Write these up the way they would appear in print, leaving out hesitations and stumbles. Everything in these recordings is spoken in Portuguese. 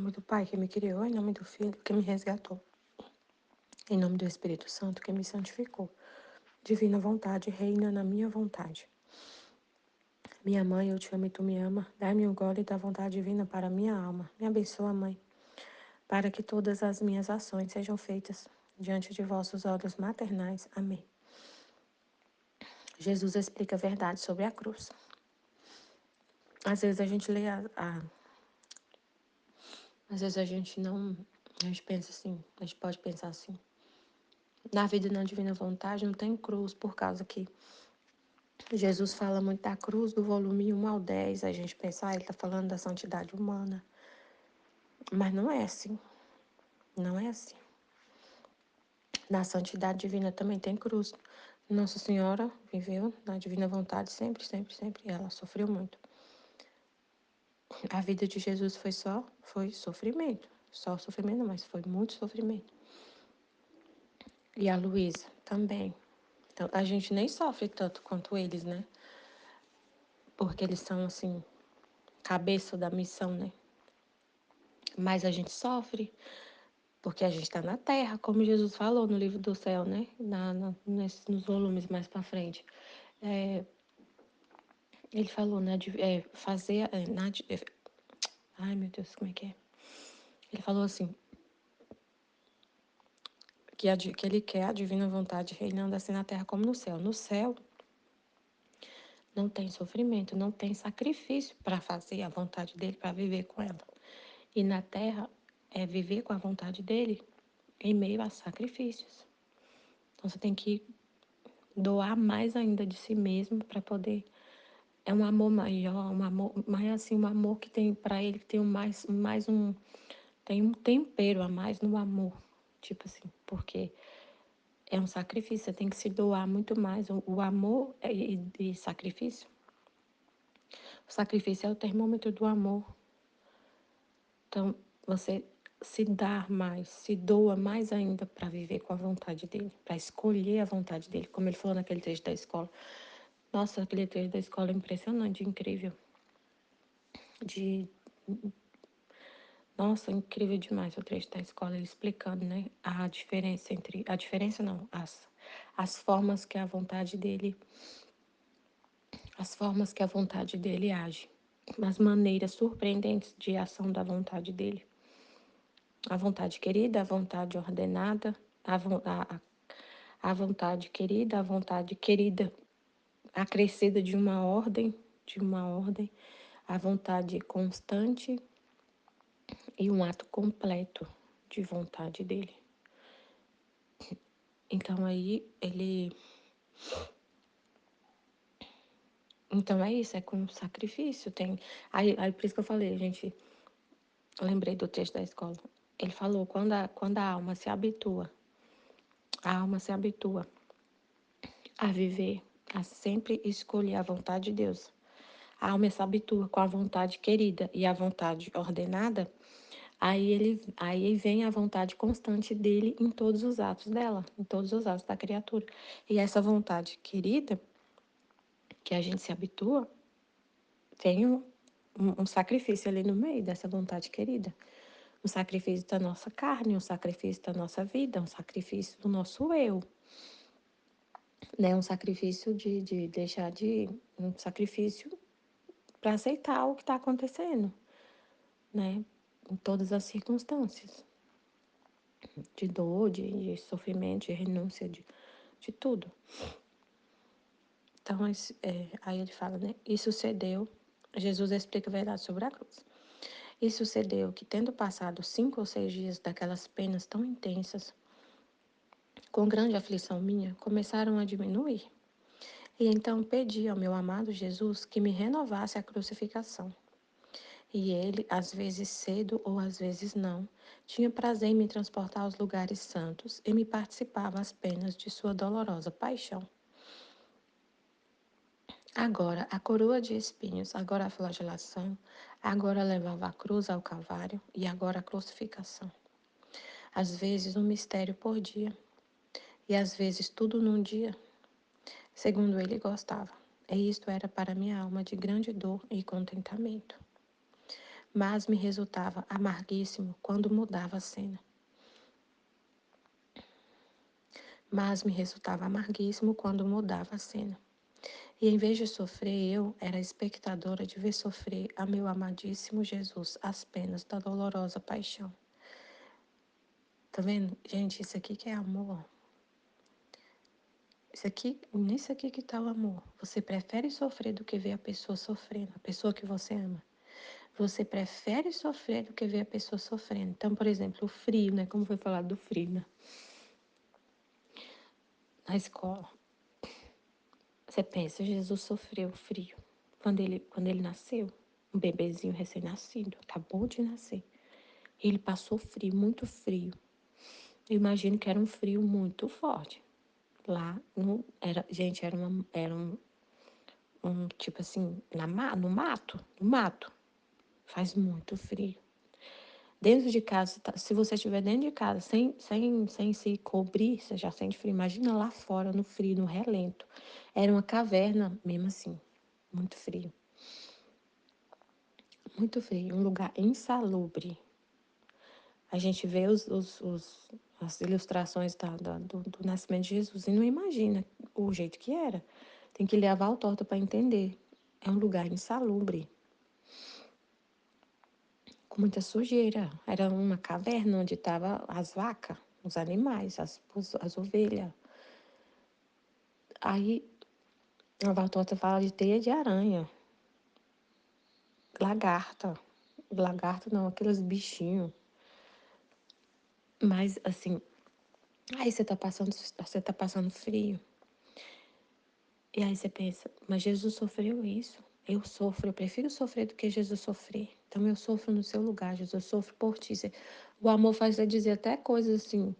nome do Pai que me criou, em nome do Filho que me resgatou, em nome do Espírito Santo que me santificou. Divina vontade, reina na minha vontade. Minha mãe, eu te amo e tu me ama. Dai-me um gole da vontade divina para minha alma. Me abençoa, Mãe, para que todas as minhas ações sejam feitas diante de vossos olhos maternais. Amém. Jesus explica a verdade sobre a cruz. Às vezes a gente lê às vezes a gente não... A gente pensa assim, a gente pode pensar assim. Na vida e na divina vontade não tem cruz, por causa que Jesus fala muito da cruz, do volume 1 ao 10. A gente pensa, ele está falando da santidade humana. Mas não é assim. Não é assim. Na santidade divina também tem cruz. Nossa Senhora viveu na divina vontade sempre, sempre, sempre. E ela sofreu muito. A vida de Jesus foi sofrimento. Só sofrimento, mas foi muito sofrimento. E a Luísa também. Então, a gente nem sofre tanto quanto eles, né? Porque eles são, assim, cabeça da missão, né? Mas a gente sofre porque a gente está na Terra, como Jesus falou no livro do céu, né? Nos volumes mais para frente. Ele falou, né? Fazer... ai, meu Deus, como é que é? Ele falou assim, que ele quer a divina vontade reinando assim na Terra como no céu. No céu, não tem sofrimento, não tem sacrifício para fazer a vontade dele, para viver com ela. E na Terra, é viver com a vontade dele em meio a sacrifícios. Então, você tem que doar mais ainda de si mesmo para poder... É um amor maior, um amor, mas assim, um amor que tem para ele, que tem tem um tempero a mais no amor. Tipo assim, porque é um sacrifício, você tem que se doar muito mais. O amor e sacrifício. O sacrifício é o termômetro do amor. Então, você se dá mais, se doa mais ainda para viver com a vontade dele, para escolher a vontade dele, como ele falou naquele trecho da escola. Nossa, aquele trecho da escola é impressionante, incrível. Nossa, incrível demais o trecho da escola, ele explicando, né, a diferença entre... A diferença não, as formas que a vontade dele... As formas que a vontade dele age. As maneiras surpreendentes de ação da vontade dele. A vontade querida, a vontade ordenada, a vontade querida, a vontade querida acrescida de uma ordem, a vontade constante e um ato completo de vontade dele. Então aí ele... Então é isso, é com sacrifício. Aí por isso que eu falei, eu lembrei do texto da escola. Ele falou, quando a alma se habitua, a viver, a sempre escolher a vontade de Deus. A alma se habitua com a vontade querida e a vontade ordenada, aí vem a vontade constante dele em todos os atos dela, em todos os atos da criatura. E essa vontade querida, que a gente se habitua, tem um sacrifício ali no meio dessa vontade querida. Um sacrifício da nossa carne, um sacrifício da nossa vida, um sacrifício do nosso eu. Né? Um sacrifício de deixar de... Um sacrifício para aceitar o que está acontecendo, né? Em todas as circunstâncias. De dor, de sofrimento, de renúncia, de tudo. Então, aí ele fala, né? E sucedeu, Jesus explica a verdade sobre a cruz. E sucedeu que, tendo passado 5 ou 6 dias daquelas penas tão intensas, com grande aflição minha, começaram a diminuir. E então pedi ao meu amado Jesus que me renovasse a crucificação. E ele, às vezes cedo ou às vezes não, tinha prazer em me transportar aos lugares santos e me participava as penas de sua dolorosa paixão. Agora a coroa de espinhos, agora a flagelação, agora levava a cruz ao Calvário e agora a crucificação. Às vezes um mistério por dia, e às vezes tudo num dia, segundo ele gostava. E isto era para minha alma de grande dor e contentamento. mas me resultava amarguíssimo quando mudava a cena. Mas me resultava amarguíssimo quando mudava a cena. E em vez de sofrer, eu era espectadora de ver sofrer a meu amadíssimo Jesus as penas da dolorosa paixão. Tá vendo? Gente, isso aqui que é amor. Nisso aqui que tá o amor. Você prefere sofrer do que ver a pessoa sofrendo, a pessoa que você ama. Você prefere sofrer do que ver a pessoa sofrendo. Então, por exemplo, o frio, né? Como foi falado do frio, né? Na escola. Você pensa, Jesus sofreu frio quando ele nasceu, um bebezinho recém-nascido, acabou de nascer. Ele passou frio, muito frio. Eu imagino que era um frio muito forte. Lá no, era, gente, era um tipo assim, no mato. Faz muito frio. Dentro de casa, se você estiver dentro de casa sem se cobrir, você já sente frio. Imagina lá fora, no frio, no relento. Era uma caverna, mesmo assim, muito frio. Muito frio, um lugar insalubre. A gente vê as ilustrações do nascimento de Jesus e não imagina o jeito que era. Tem que levar o torto para entender. É um lugar insalubre, com muita sujeira. Era uma caverna onde estavam as vacas, os animais, as ovelhas. Aí a Valtorta fala de teia de aranha, lagarta. Lagarta não, aqueles bichinhos. Mas assim, aí você tá passando frio. E aí você pensa, mas Jesus sofreu isso. Eu prefiro sofrer do que Jesus sofrer. Então eu sofro no seu lugar, Jesus, eu sofro por ti. O amor faz você dizer até coisas assim,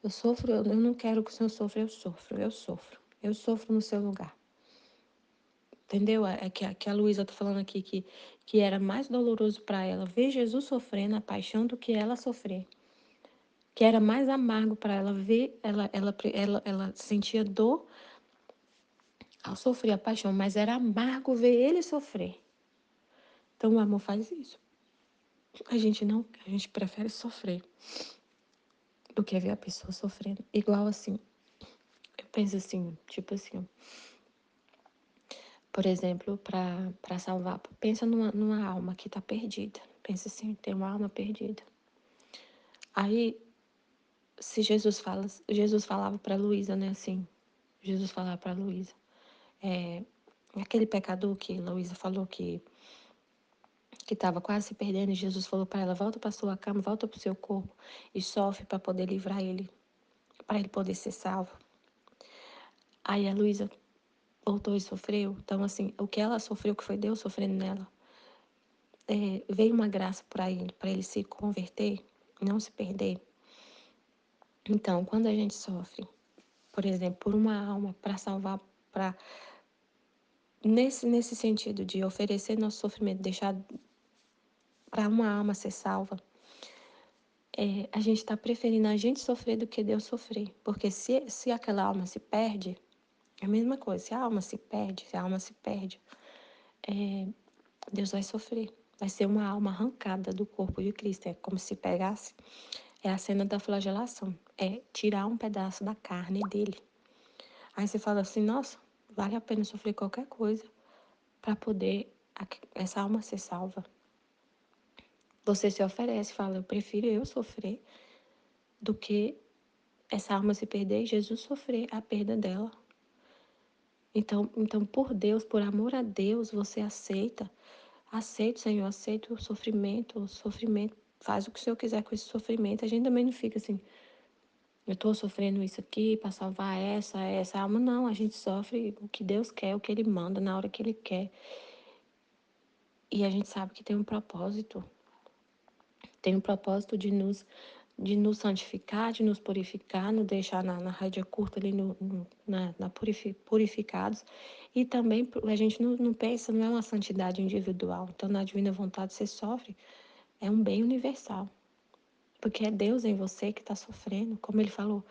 eu sofro, eu não quero que o Senhor sofra, eu sofro, eu sofro. Eu sofro no seu lugar. Entendeu? É que a Luísa tá falando aqui que era mais doloroso para ela ver Jesus sofrendo a paixão do que ela sofrer. Que era mais amargo para ela ver, ela sentia dor ao sofrer a paixão, mas era amargo ver ele sofrer. Então o amor faz isso. A gente prefere sofrer do que ver a pessoa sofrendo. Igual assim, eu penso assim, tipo assim, por exemplo, para salvar, pensa numa alma que está perdida. Pensa assim, tem uma alma perdida. Aí, se Jesus falava para Luísa, né, assim, Jesus falava para Luísa, aquele pecador que Luísa falou que estava quase se perdendo, e Jesus falou para ela, volta para sua cama, volta para o seu corpo e sofre para poder livrar ele, para ele poder ser salvo. Aí a Luísa voltou e sofreu. Então, assim, o que ela sofreu, que foi Deus sofrendo nela, veio uma graça para ele se converter, não se perder. Então, quando a gente sofre, por exemplo, por uma alma, para salvar, para nesse sentido de oferecer nosso sofrimento, deixar para uma alma ser salva, a gente está preferindo a gente sofrer do que Deus sofrer. Porque se aquela alma se perde, é a mesma coisa. Se a alma se perde, Deus vai sofrer. Vai ser uma alma arrancada do corpo de Cristo. É como se pegasse. É a cena da flagelação. É tirar um pedaço da carne dele. Aí você fala assim, nossa, vale a pena sofrer qualquer coisa para poder essa alma ser salva. Você se oferece, fala, eu prefiro eu sofrer do que essa alma se perder e Jesus sofrer a perda dela. Então, por Deus, por amor a Deus, você aceita, Senhor, aceita o sofrimento, faz o que o Senhor quiser com esse sofrimento. A gente também não fica assim, eu estou sofrendo isso aqui para salvar essa alma. Não, a gente sofre o que Deus quer, o que Ele manda, na hora que Ele quer. E a gente sabe que tem um propósito de nos santificar, de nos purificar, nos deixar na rédea curta ali purificados. E também a gente não pensa, não é uma santidade individual. Então, na divina vontade, você sofre, é um bem universal. Porque é Deus em você que está sofrendo, como ele falou.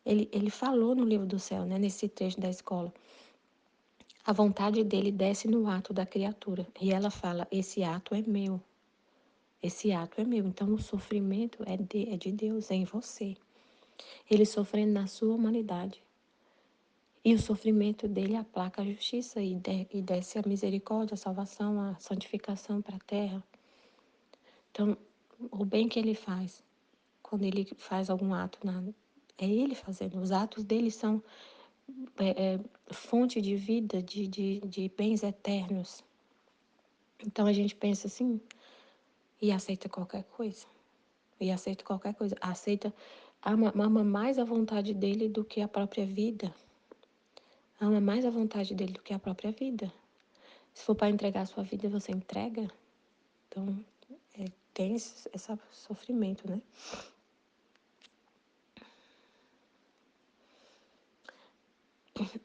Ele falou no livro do céu, né, nesse trecho da escola. A vontade dele desce no ato da criatura. E ela fala: esse ato é meu. Esse ato é meu. Então, o sofrimento é de Deus, é em você. Ele sofrendo na sua humanidade. E o sofrimento dele aplaca a justiça e desce a misericórdia, a salvação, a santificação para a terra. Então, o bem que ele faz, quando ele faz algum ato, é ele fazendo. Os atos dele são fonte de vida, de bens eternos. Então, a gente pensa assim e aceita qualquer coisa. E aceita qualquer coisa. Ama mais a vontade dele do que a própria vida. Ama mais a vontade dele do que a própria vida. Se for para entregar a sua vida, você entrega. Então, tem esse sofrimento, né?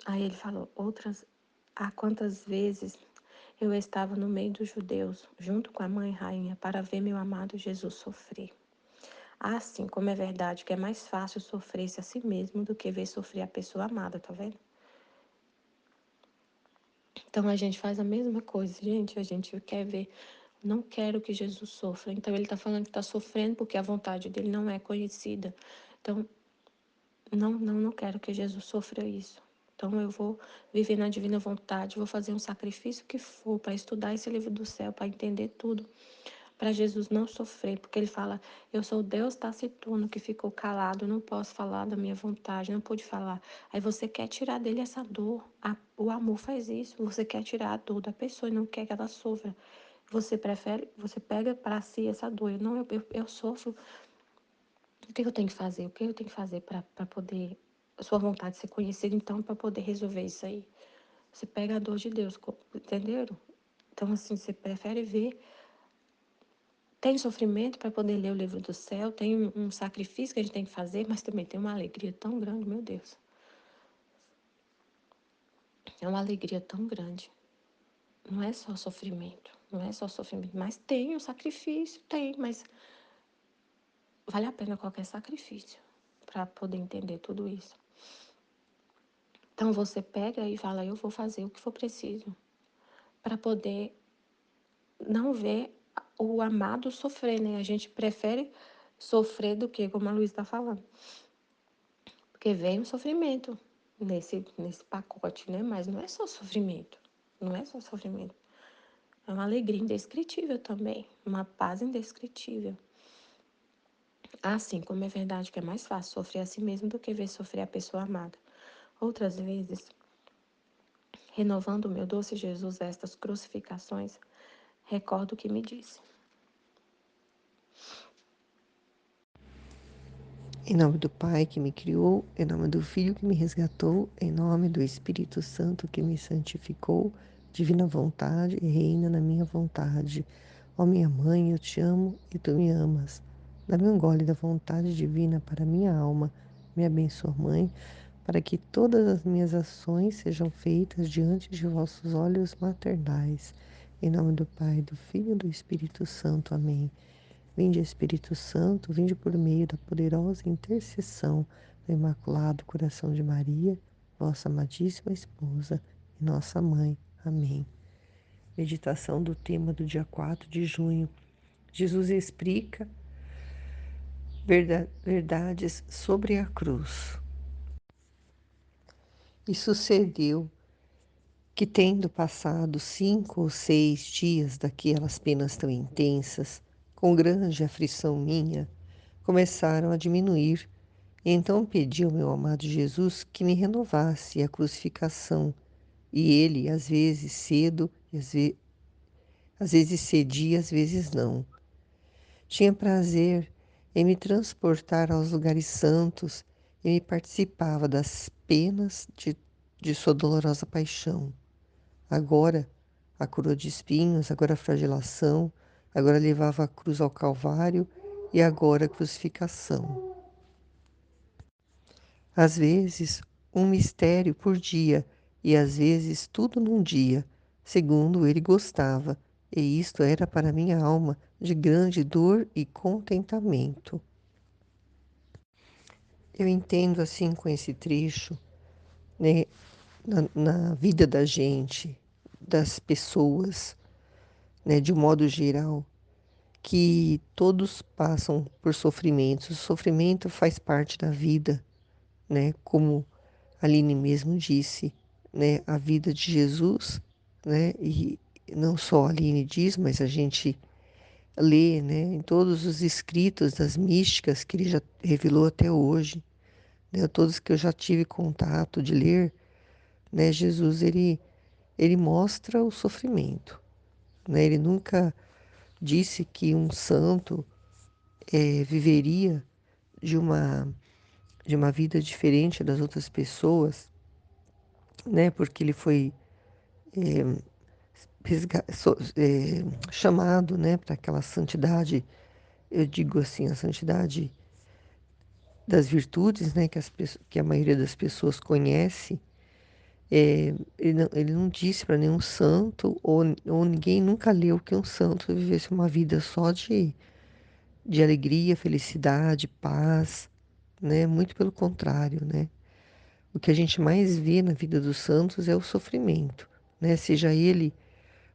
Aí ele falou, há quantas vezes eu estava no meio dos judeus, junto com a mãe rainha, para ver meu amado Jesus sofrer. Assim como é verdade que é mais fácil sofrer-se a si mesmo do que ver sofrer a pessoa amada, tá vendo? Então a gente faz a mesma coisa, gente. A gente quer ver, não quero que Jesus sofra. Então ele está falando que está sofrendo porque a vontade dele não é conhecida. Então, não quero que Jesus sofra isso. Então eu vou viver na divina vontade, vou fazer um sacrifício que for para estudar esse livro do céu, para entender tudo, para Jesus não sofrer, porque ele fala, eu sou Deus taciturno que ficou calado, não posso falar da minha vontade, não pude falar. Aí você quer tirar dele essa dor, o amor faz isso, você quer tirar a dor da pessoa e não quer que ela sofra. Você pega para si essa dor. Eu sofro. O que eu tenho que fazer? O que eu tenho que fazer para poder a sua vontade ser conhecida, então, para poder resolver isso aí? Você pega a dor de Deus, entenderam? Então, assim, você prefere ver. Tem sofrimento para poder ler o livro do céu, tem um sacrifício que a gente tem que fazer, mas também tem uma alegria tão grande, meu Deus. É uma alegria tão grande. Não é só sofrimento, não é só sofrimento, mas tem o sacrifício, tem, mas vale a pena qualquer sacrifício para poder entender tudo isso. Então você pega e fala, eu vou fazer o que for preciso para poder não ver o amado sofrer, né? A gente prefere sofrer do que, como a Luísa está falando. Porque vem o sofrimento nesse pacote, né? Mas não é só sofrimento. Não é só sofrimento. É uma alegria indescritível também. Uma paz indescritível. Assim como é verdade que é mais fácil sofrer a si mesmo do que ver sofrer a pessoa amada. Outras vezes, renovando o meu doce Jesus estas crucificações, recordo o que me disse. Em nome do Pai que me criou, em nome do Filho que me resgatou, em nome do Espírito Santo que me santificou, divina vontade, reina na minha vontade. Ó minha mãe, eu te amo e tu me amas. Dá-me um gole da vontade divina para minha alma. Me abençoa, Mãe, para que todas as minhas ações sejam feitas diante de vossos olhos maternais. Em nome do Pai, do Filho e do Espírito Santo. Amém. Vinde, Espírito Santo, vinde por meio da poderosa intercessão do Imaculado Coração de Maria, vossa amadíssima esposa e nossa mãe. Amém. Meditação do tema do dia 4 de junho. Jesus explica verdades sobre a cruz. E sucedeu que, tendo passado 5 ou 6 dias daquelas penas tão intensas, com grande aflição minha, começaram a diminuir. Então pedi ao meu amado Jesus que me renovasse a crucificação, e ele, às vezes cedo, e às vezes cedia, às vezes não. Tinha prazer em me transportar aos lugares santos e me participava das penas de sua dolorosa paixão. Agora, a coroa de espinhos, agora a flagelação, agora levava a cruz ao Calvário e agora a crucificação. Às vezes, um mistério por dia, e às vezes tudo num dia, segundo ele gostava, e isto era para minha alma de grande dor e contentamento. Eu entendo assim com esse trecho, né, na vida da gente, das pessoas, né, de um modo geral, que todos passam por sofrimentos. O sofrimento faz parte da vida, né? Como a Aline mesmo disse, né? A vida de Jesus, né? E não só a Aline diz, mas a gente lê, né? Em todos os escritos das místicas que ele já revelou até hoje, né? Todos que eu já tive contato de ler, né? Jesus, ele mostra o sofrimento, né? Ele nunca disse que um santo viveria de uma vida diferente das outras pessoas, né? Porque ele foi chamado, né, para aquela santidade, eu digo assim, a santidade das virtudes, né, que a maioria das pessoas conhece. Ele não disse para nenhum santo, ou ninguém nunca leu que um santo vivesse uma vida só de alegria, felicidade, paz, né? Muito pelo contrário, né? O que a gente mais vê na vida dos santos é o sofrimento, né? Seja ele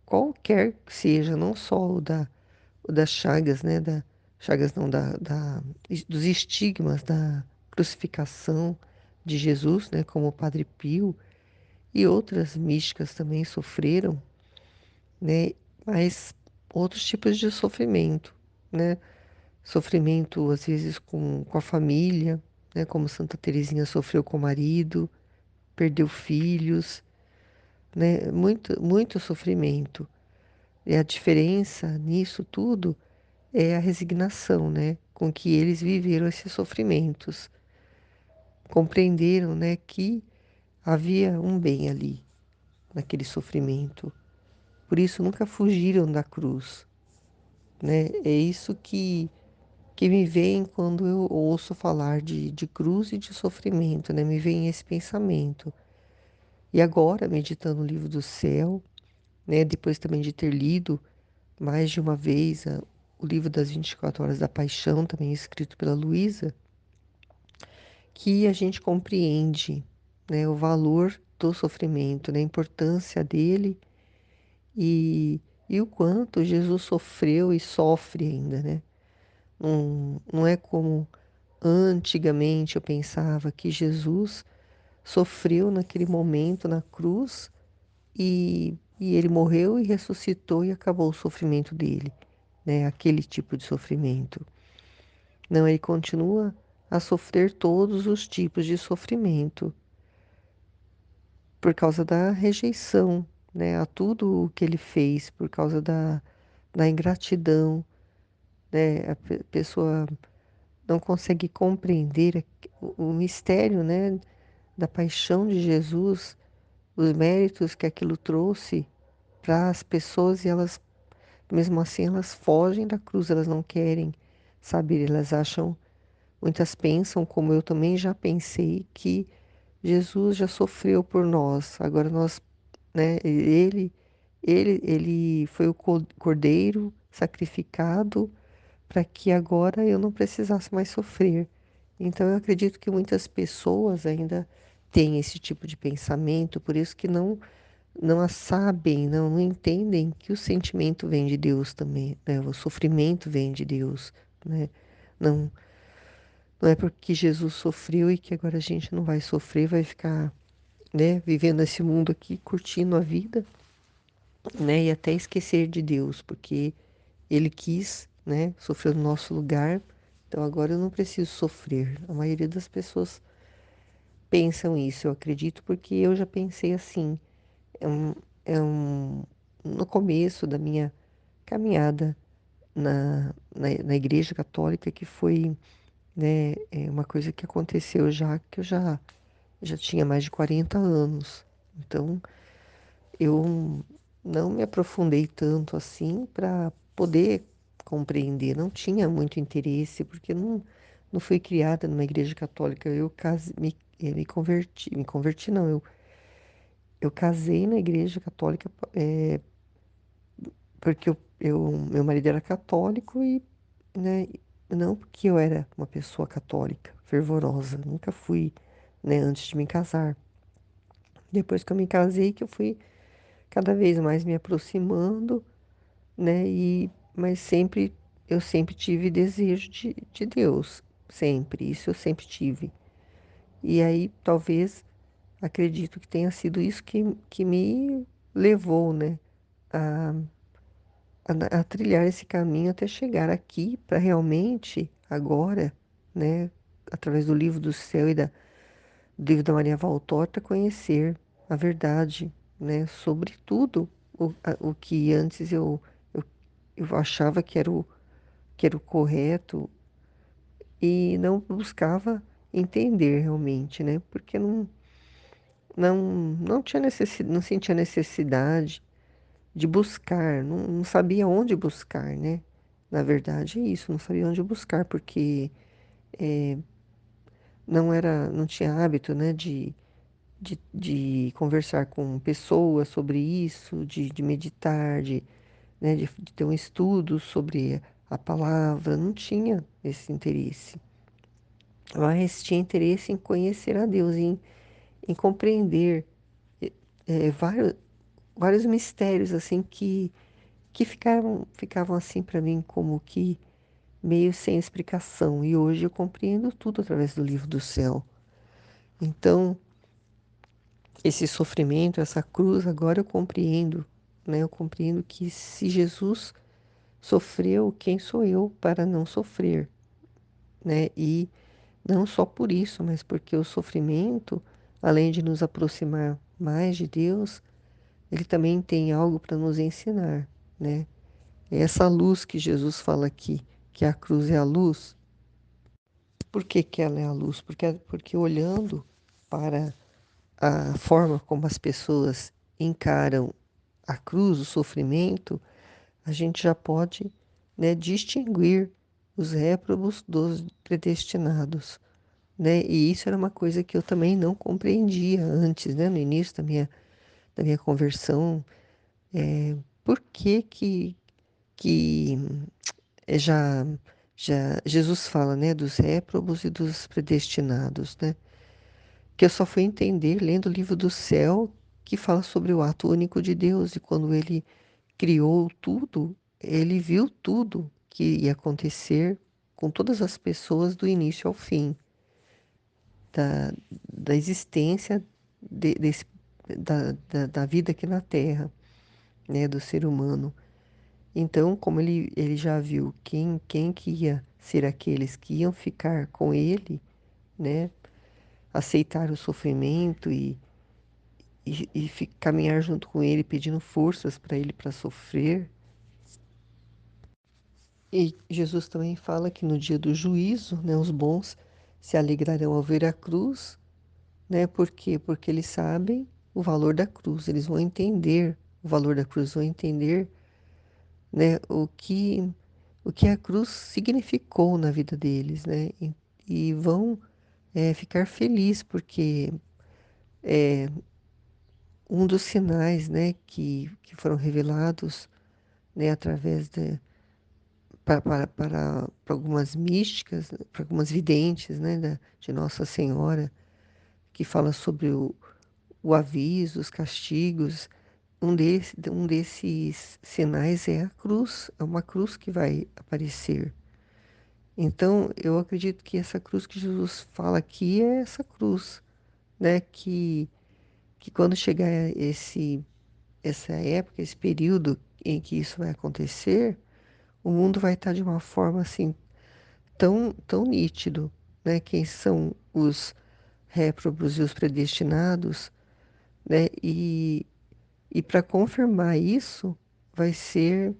qualquer que seja, não só o das chagas, né? Chagas não, dos estigmas da crucificação de Jesus, né? Como o Padre Pio e outras místicas também sofreram, né? Mas outros tipos de sofrimento, né? Sofrimento às vezes com a família, né? Como Santa Teresinha sofreu com o marido, perdeu filhos, né? Muito, muito sofrimento. E a diferença nisso tudo é a resignação, né? Com que eles viveram esses sofrimentos. Compreenderam, né, que havia um bem ali, naquele sofrimento. Por isso nunca fugiram da cruz, né? É isso que me vem quando eu ouço falar de cruz e de sofrimento, né? Me vem esse pensamento. E agora, meditando no livro do céu, né? Depois também de ter lido mais de uma vez o livro das 24 Horas da Paixão, também escrito pela Luísa, que a gente compreende, né? O valor do sofrimento, né? A importância dele e o quanto Jesus sofreu e sofre ainda, né? Não é como antigamente eu pensava que Jesus sofreu naquele momento na cruz e ele morreu e ressuscitou e acabou o sofrimento dele, né? Aquele tipo de sofrimento. Não, ele continua a sofrer todos os tipos de sofrimento por causa da rejeição, né? A tudo o que ele fez, por causa da ingratidão, né? A pessoa não consegue compreender o mistério, né, da paixão de Jesus, os méritos que aquilo trouxe para as pessoas e elas, mesmo assim, elas fogem da cruz, elas não querem saber, elas acham, muitas pensam, como eu também já pensei, que Jesus já sofreu por nós, agora nós, né, ele foi o cordeiro sacrificado para que agora eu não precisasse mais sofrer. Então eu acredito que muitas pessoas ainda têm esse tipo de pensamento, por isso que não a sabem, não entendem que o sentimento vem de Deus também, né? O sofrimento vem de Deus, né? Não, não é porque Jesus sofreu e que agora a gente não vai sofrer, vai ficar, né, vivendo esse mundo aqui, curtindo a vida, né, e até esquecer de Deus, porque Ele quis, né, sofrer no nosso lugar, então agora eu não preciso sofrer. A maioria das pessoas pensam isso, eu acredito, porque eu já pensei assim. É um, no começo da minha caminhada na Igreja Católica, que foi, né, uma coisa que aconteceu já que eu já tinha mais de 40 anos. Então, eu não me aprofundei tanto assim para poder compreender. Não tinha muito interesse, porque não fui criada numa igreja católica. Me converti não, eu casei na igreja católica porque meu marido era católico e, né, não porque eu era uma pessoa católica, fervorosa. Nunca fui, né, antes de me casar. Depois que eu me casei, que eu fui cada vez mais me aproximando, né? Mas sempre eu sempre tive desejo de Deus, sempre, isso eu sempre tive. E aí, talvez, acredito que tenha sido isso que me levou, né, a, a trilhar esse caminho até chegar aqui para realmente, agora, né, através do livro do céu e do livro da Maria Valtorta, conhecer a verdade, né, sobre tudo o que antes eu, eu achava que era o correto e não buscava entender realmente, né, porque não tinha necessidade, não sentia necessidade de buscar, não sabia onde buscar, né? Na verdade é isso, não sabia onde buscar, porque não tinha hábito, né, de conversar com pessoas sobre isso, de meditar, né, de ter um estudo sobre a palavra, não tinha esse interesse. Mas tinha interesse em conhecer a Deus, em compreender vários, vários mistérios assim que ficavam assim para mim como que meio sem explicação. E hoje eu compreendo tudo através do livro do céu. Então, esse sofrimento, essa cruz, agora eu compreendo, né? Eu compreendo que se Jesus sofreu, quem sou eu para não sofrer, né? E não só por isso, mas porque o sofrimento, além de nos aproximar mais de Deus, ele também tem algo para nos ensinar, né? É essa luz que Jesus fala aqui, que a cruz é a luz. Por que que ela é a luz? Porque olhando para a forma como as pessoas encaram a cruz, o sofrimento, a gente já pode, né, distinguir os réprobos dos predestinados, né? E isso era uma coisa que eu também não compreendia antes, né, no início da minha conversão. Por que que já, já Jesus fala, né, dos réprobos e dos predestinados, né? Que eu só fui entender lendo o livro do céu, que fala sobre o ato único de Deus, e quando ele criou tudo, ele viu tudo que ia acontecer com todas as pessoas do início ao fim da, da existência desse, da vida aqui na Terra, né, do ser humano. Então, como ele já viu quem que ia ser aqueles que iam ficar com ele, né, aceitar o sofrimento e caminhar junto com ele, pedindo forças para ele para sofrer. E Jesus também fala que no dia do juízo, né, os bons se alegrarão ao ver a cruz, né? Por quê? Porque eles sabem o valor da cruz, eles vão entender o valor da cruz, vão entender, né, o que a cruz significou na vida deles, né? E vão ficar felizes porque um dos sinais, né, que foram revelados, né, através para algumas místicas, para algumas videntes, né, de Nossa Senhora, que fala sobre o aviso, os castigos. Um desses sinais é a cruz, é uma cruz que vai aparecer. Então, eu acredito que essa cruz que Jesus fala aqui é essa cruz, né, que quando chegar essa época, esse período em que isso vai acontecer, o mundo vai estar de uma forma assim tão nítido, né? Quem são os réprobos e os predestinados, né? E para confirmar isso, vai ser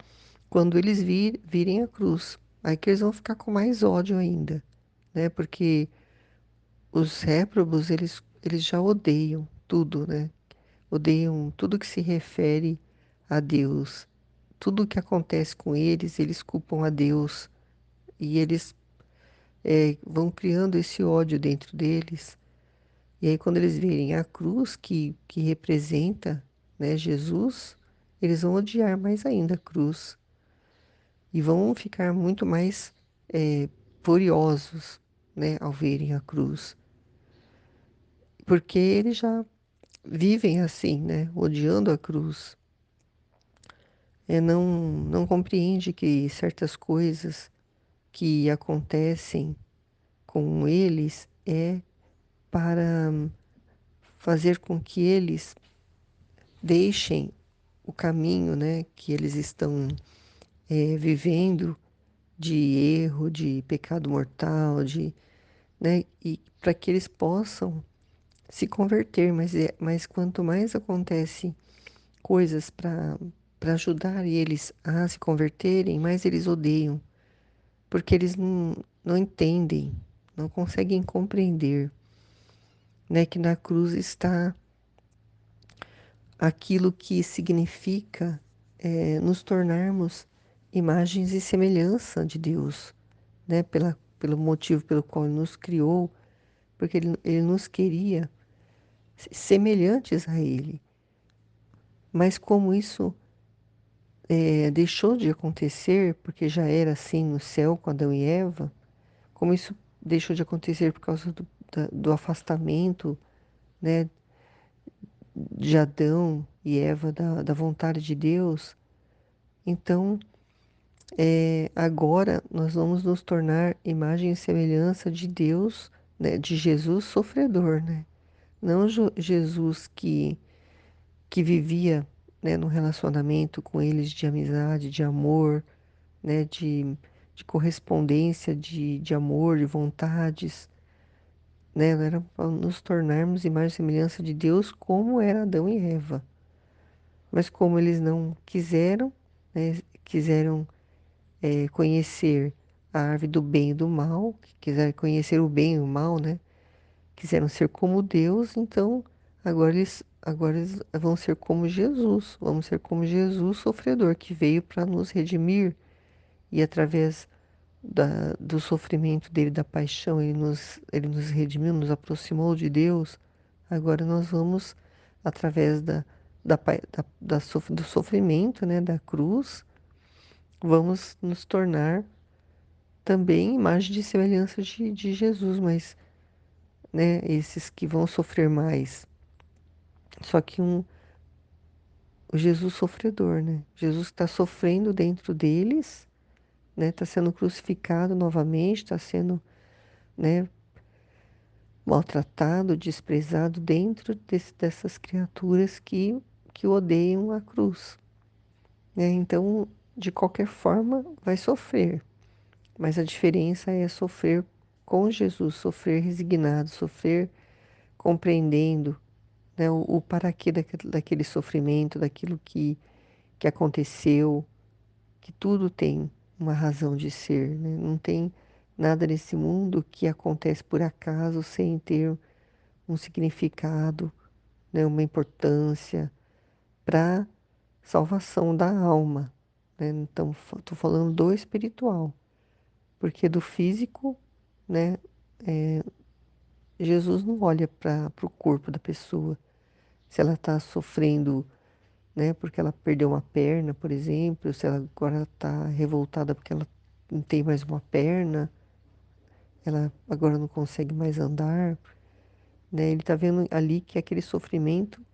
quando eles virem a cruz. Aí que eles vão ficar com mais ódio ainda, né? Porque os réprobos, eles já odeiam tudo, né? Odeiam tudo que se refere a Deus. Tudo que acontece com eles culpam a Deus. E eles vão criando esse ódio dentro deles. E aí, quando eles verem a cruz que representa, né, Jesus, eles vão odiar mais ainda a cruz e vão ficar muito mais furiosos, né, ao verem a cruz, porque eles já vivem assim, né, odiando a cruz. não compreende que certas coisas que acontecem com eles é para fazer com que eles deixem o caminho, né, que eles estão vivendo de erro, de pecado mortal, né, e para que eles possam se converter, mas quanto mais acontece coisas para ajudar eles a se converterem, mais eles odeiam, porque eles não entendem, não conseguem compreender, né, que na cruz está aquilo que significa nos tornarmos imagens e semelhança de Deus, né, pelo motivo pelo qual Ele nos criou, porque Ele nos queria semelhantes a Ele. Mas como isso deixou de acontecer, porque já era assim no céu com Adão e Eva, como isso deixou de acontecer por causa do afastamento, né, de Adão e Eva da vontade de Deus, então agora nós vamos nos tornar imagem e semelhança de Deus, né, de Jesus sofredor, né? Não Jesus que vivia, né, num relacionamento com eles de amizade, de amor, né, de correspondência, de amor, de vontades, né? Era para nos tornarmos imagem e semelhança de Deus como era Adão e Eva. Mas como eles não quiseram, né, quiseram conhecer a árvore do bem e do mal, quiseram conhecer o bem e o mal, né? Quiseram ser como Deus, então agora eles vão ser como Jesus, vamos ser como Jesus sofredor, que veio para nos redimir e através do sofrimento dele, da paixão, ele nos redimiu, nos aproximou de Deus. Agora nós vamos, através do sofrimento, né, da cruz, vamos nos tornar também imagem de semelhança de Jesus, mas, né, esses que vão sofrer mais. Só que o Jesus sofredor, né? Jesus está sofrendo dentro deles, né? Está sendo crucificado novamente, está sendo, né, maltratado, desprezado dentro dessas criaturas que odeiam a cruz, né? Então, de qualquer forma, vai sofrer, mas a diferença é sofrer com Jesus, sofrer resignado, sofrer compreendendo, né, o para quê daquele sofrimento, daquilo que aconteceu, que tudo tem uma razão de ser, né? Não tem nada nesse mundo que acontece por acaso sem ter um significado, né, uma importância para salvação da alma, né? Então, estou falando do espiritual, porque do físico, né, Jesus não olha para o corpo da pessoa, se ela está sofrendo, né, porque ela perdeu uma perna, por exemplo, se ela agora está revoltada porque ela não tem mais uma perna, ela agora não consegue mais andar, né? Ele está vendo ali que aquele sofrimento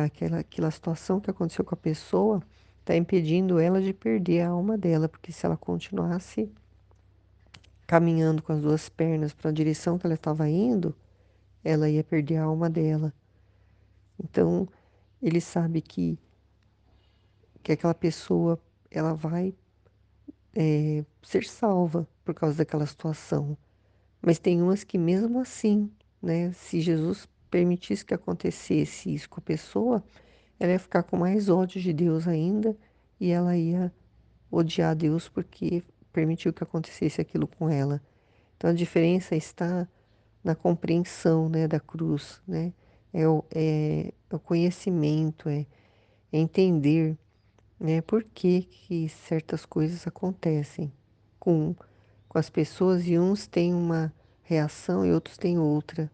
aquela situação que aconteceu com a pessoa está impedindo ela de perder a alma dela, porque se ela continuasse caminhando com as duas pernas para a direção que ela estava indo, ela ia perder a alma dela. Então, ele sabe que aquela pessoa ela vai ser salva por causa daquela situação. Mas tem umas que mesmo assim, né, se Jesus permitisse que acontecesse isso com a pessoa, ela ia ficar com mais ódio de Deus ainda e ela ia odiar Deus porque permitiu que acontecesse aquilo com ela. Então a diferença está na compreensão, né, da cruz, né? É o conhecimento, é entender, né, por que certas coisas acontecem com, com as pessoas e uns têm uma reação e outros têm outra,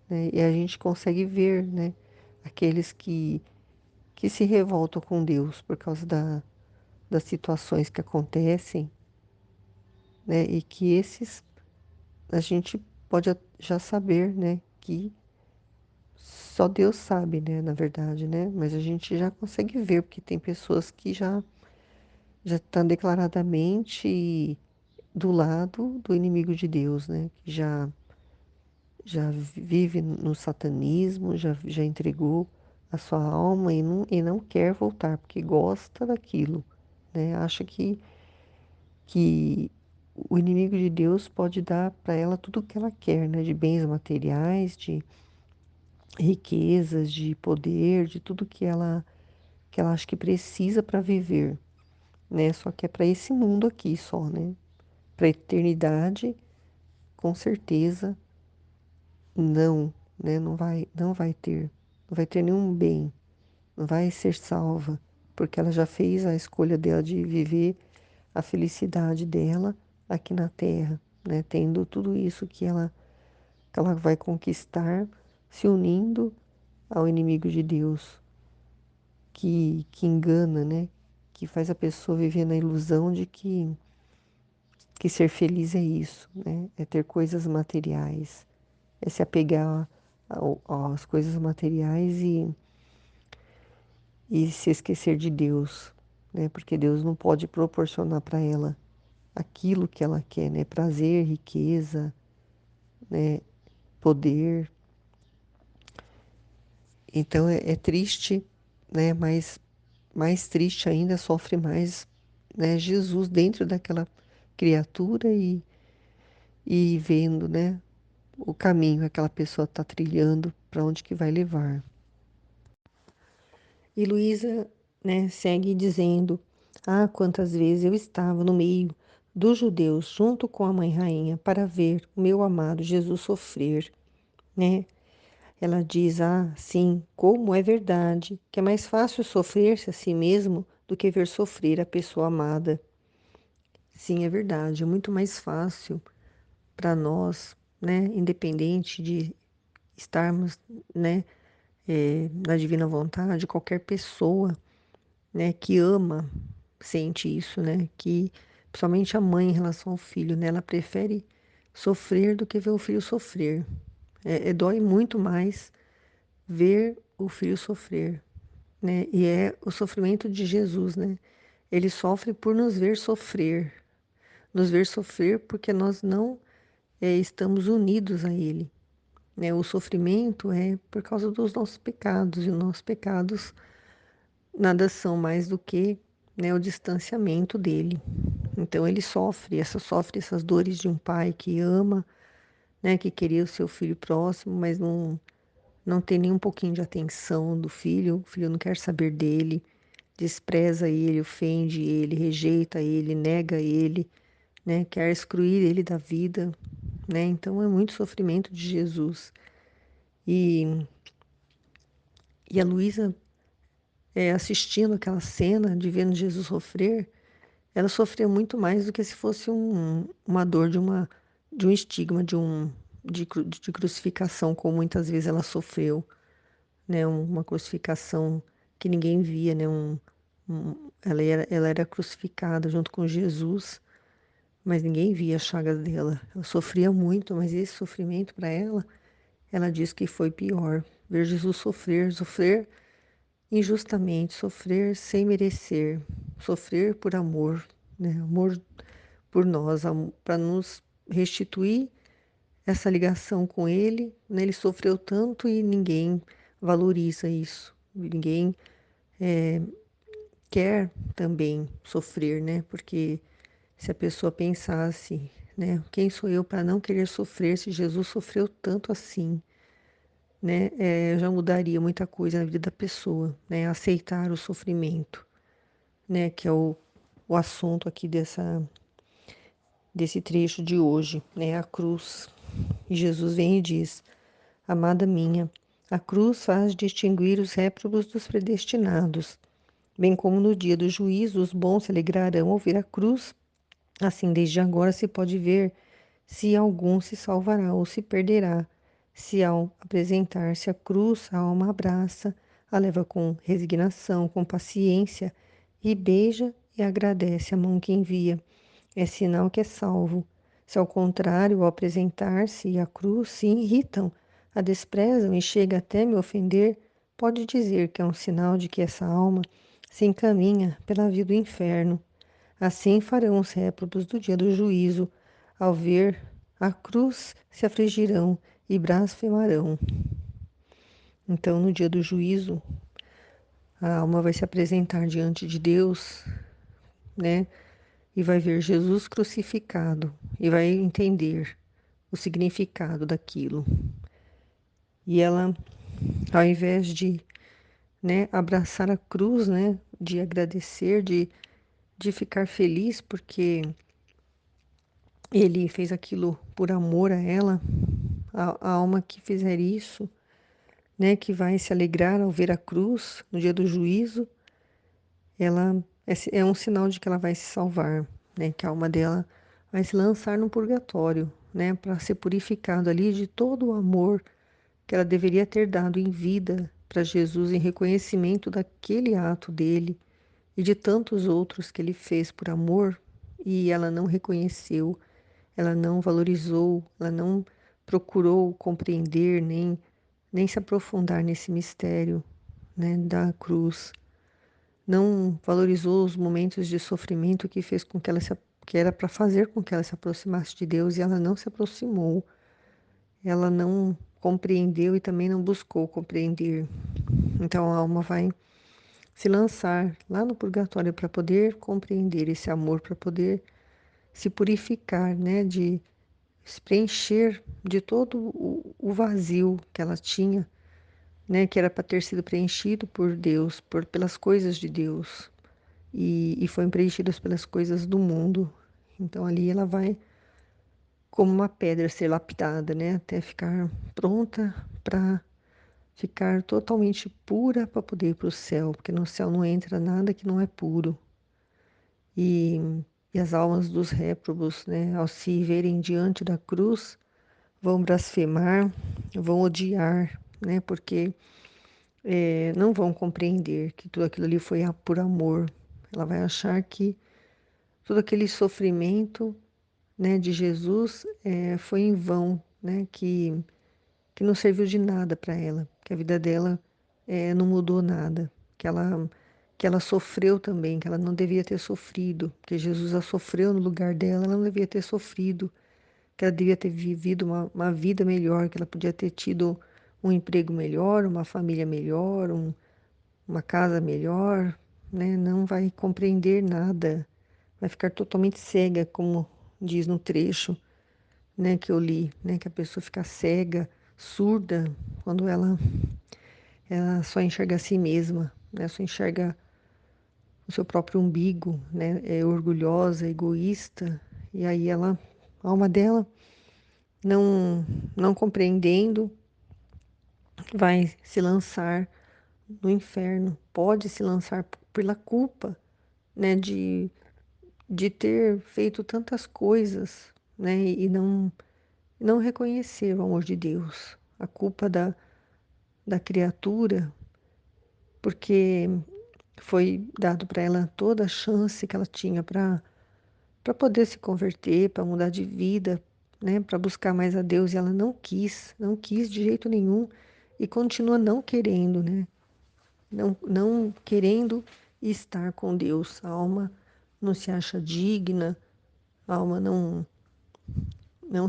né? E a gente consegue ver, né, aqueles que se revoltam com Deus por causa das situações que acontecem, né? E que esses a gente pode já saber, né, que só Deus sabe, né, na verdade, né? Mas a gente já consegue ver, porque tem pessoas que já estão declaradamente do lado do inimigo de Deus, né? Que já vive no satanismo, já entregou a sua alma e não quer voltar, porque gosta daquilo, né? Acha que o inimigo de Deus pode dar para ela tudo o que ela quer, né? De bens materiais, de riquezas, de poder, de tudo que ela acha que precisa para viver, né? Só que é para esse mundo aqui só, né? Para a eternidade, com certeza não, né? Não vai ter, não vai ter nenhum bem, não vai ser salva, porque ela já fez a escolha dela de viver a felicidade dela aqui na Terra, né? Tendo tudo isso que ela vai conquistar, se unindo ao inimigo de Deus, que engana, né? Que faz a pessoa viver na ilusão de que ser feliz é isso, né? É ter coisas materiais, é se apegar às coisas materiais e se esquecer de Deus, né? Porque Deus não pode proporcionar para ela aquilo que ela quer, né? Prazer, riqueza, né? Poder. Então é triste, né? Mas mais triste ainda, sofre mais, né? Jesus dentro daquela criatura e vendo, né? O caminho que aquela pessoa está trilhando, para onde que vai levar. E Luísa, né, segue dizendo: Ah, quantas vezes eu estava no meio dos judeus, junto com a mãe rainha, para ver o meu amado Jesus sofrer, né? Ela diz: Ah, sim, como é verdade, que é mais fácil sofrer-se a si mesmo do que ver sofrer a pessoa amada. Sim, é verdade, é muito mais fácil para nós, né, independente de estarmos, né, na divina vontade, qualquer pessoa, né, que ama, sente isso, né, que principalmente a mãe em relação ao filho, né, ela prefere sofrer do que ver o filho sofrer. Dói muito mais ver o filho sofrer, né, e é o sofrimento de Jesus, né, ele sofre por nos ver sofrer porque nós não estamos unidos a ele, né, o sofrimento é por causa dos nossos pecados, e os nossos pecados nada são mais do que, né, o distanciamento dele. Então ele sofre essas dores de um pai que ama, né, que queria o seu filho próximo, mas não tem nem um pouquinho de atenção do filho, o filho não quer saber dele, despreza ele, ofende ele, rejeita ele, nega ele, né, quer excluir ele da vida, né? Então é muito sofrimento de Jesus. E, e a Luísa, assistindo aquela cena de vendo Jesus sofrer, ela sofreu muito mais do que se fosse uma dor de um estigma, de crucificação, como muitas vezes ela sofreu, né? Uma crucificação que ninguém via, né? Ela era crucificada junto com Jesus, mas ninguém via as chagas dela. Ela sofria muito, mas esse sofrimento para ela, ela diz que foi pior. Ver Jesus sofrer, sofrer injustamente, sofrer sem merecer, sofrer por amor, né? Amor por nós, para nos restituir essa ligação com Ele, né? Ele sofreu tanto e ninguém valoriza isso, ninguém quer também sofrer, né? Porque se a pessoa pensasse, né? Quem sou eu para não querer sofrer se Jesus sofreu tanto assim? Né, já mudaria muita coisa na vida da pessoa, né? Aceitar o sofrimento, né? Que é o assunto aqui desse trecho de hoje, né? A cruz. E Jesus vem e diz: Amada minha, a cruz faz distinguir os réprobos dos predestinados. Bem como no dia do juízo os bons se alegrarão ao ver a cruz, assim desde agora se pode ver se algum se salvará ou se perderá. Se ao apresentar-se a cruz, a alma abraça, a leva com resignação, com paciência, e beija e agradece a mão que envia. É sinal que é salvo. Se ao contrário, ao apresentar-se a cruz, se irritam, a desprezam e chega até me ofender, pode dizer que é um sinal de que essa alma se encaminha pela via do inferno. Assim farão os réprobos do dia do juízo, ao ver a cruz se afligirão e blasfemarão. Então, no dia do juízo, a alma vai se apresentar diante de Deus, né? E vai ver Jesus crucificado e vai entender o significado daquilo. E ela, ao invés de, né, abraçar a cruz, né, de agradecer, de ficar feliz porque ele fez aquilo por amor a ela, a alma que fizer isso, né, que vai se alegrar ao ver a cruz no dia do juízo, ela é um sinal de que ela vai se salvar, né, que a alma dela vai se lançar no purgatório, né, para ser purificado ali de todo o amor que ela deveria ter dado em vida para Jesus em reconhecimento daquele ato dele e de tantos outros que ele fez por amor e ela não reconheceu, ela não valorizou, ela não procurou compreender nem se aprofundar nesse mistério, né, da cruz. Não valorizou os momentos de sofrimento que fez com que que era para fazer com que ela se aproximasse de Deus e ela não se aproximou. Ela não compreendeu e também não buscou compreender. Então a alma vai se lançar lá no purgatório para poder compreender esse amor, para poder se purificar, né, de se preencher de todo o vazio que ela tinha, né, que era para ter sido preenchido por Deus, pelas coisas de Deus, e foi preenchidas pelas coisas do mundo. Então ali ela vai, como uma pedra, ser lapidada, né, até ficar pronta para ficar totalmente pura para poder ir para o céu, porque no céu não entra nada que não é puro. E, e as almas dos réprobos, né, ao se verem diante da cruz, vão blasfemar, vão odiar, né, porque não vão compreender que tudo aquilo ali foi por amor. Ela vai achar que todo aquele sofrimento, né, de Jesus foi em vão, né, que não serviu de nada para ela, que a vida dela não mudou nada, que ela sofreu também, que ela não devia ter sofrido, que Jesus a sofreu no lugar dela, ela não devia ter sofrido, que ela devia ter vivido uma vida melhor, que ela podia ter tido um emprego melhor, uma família melhor, uma casa melhor, né? Não vai compreender nada, vai ficar totalmente cega, como diz no trecho, né, que eu li, né, que a pessoa fica cega, surda, quando ela só enxerga a si mesma, né, só enxerga o seu próprio umbigo, né, é orgulhosa, egoísta, e aí a alma dela, não, não compreendendo, vai se lançar no inferno, pode se lançar pela culpa, né, de ter feito tantas coisas, né, e não reconhecer o amor de Deus, a culpa da criatura, porque foi dado para ela toda a chance que ela tinha para poder se converter, para mudar de vida, né, para buscar mais a Deus, e ela não quis de jeito nenhum e continua não querendo, né? Não querendo estar com Deus. A alma não se acha digna, a alma não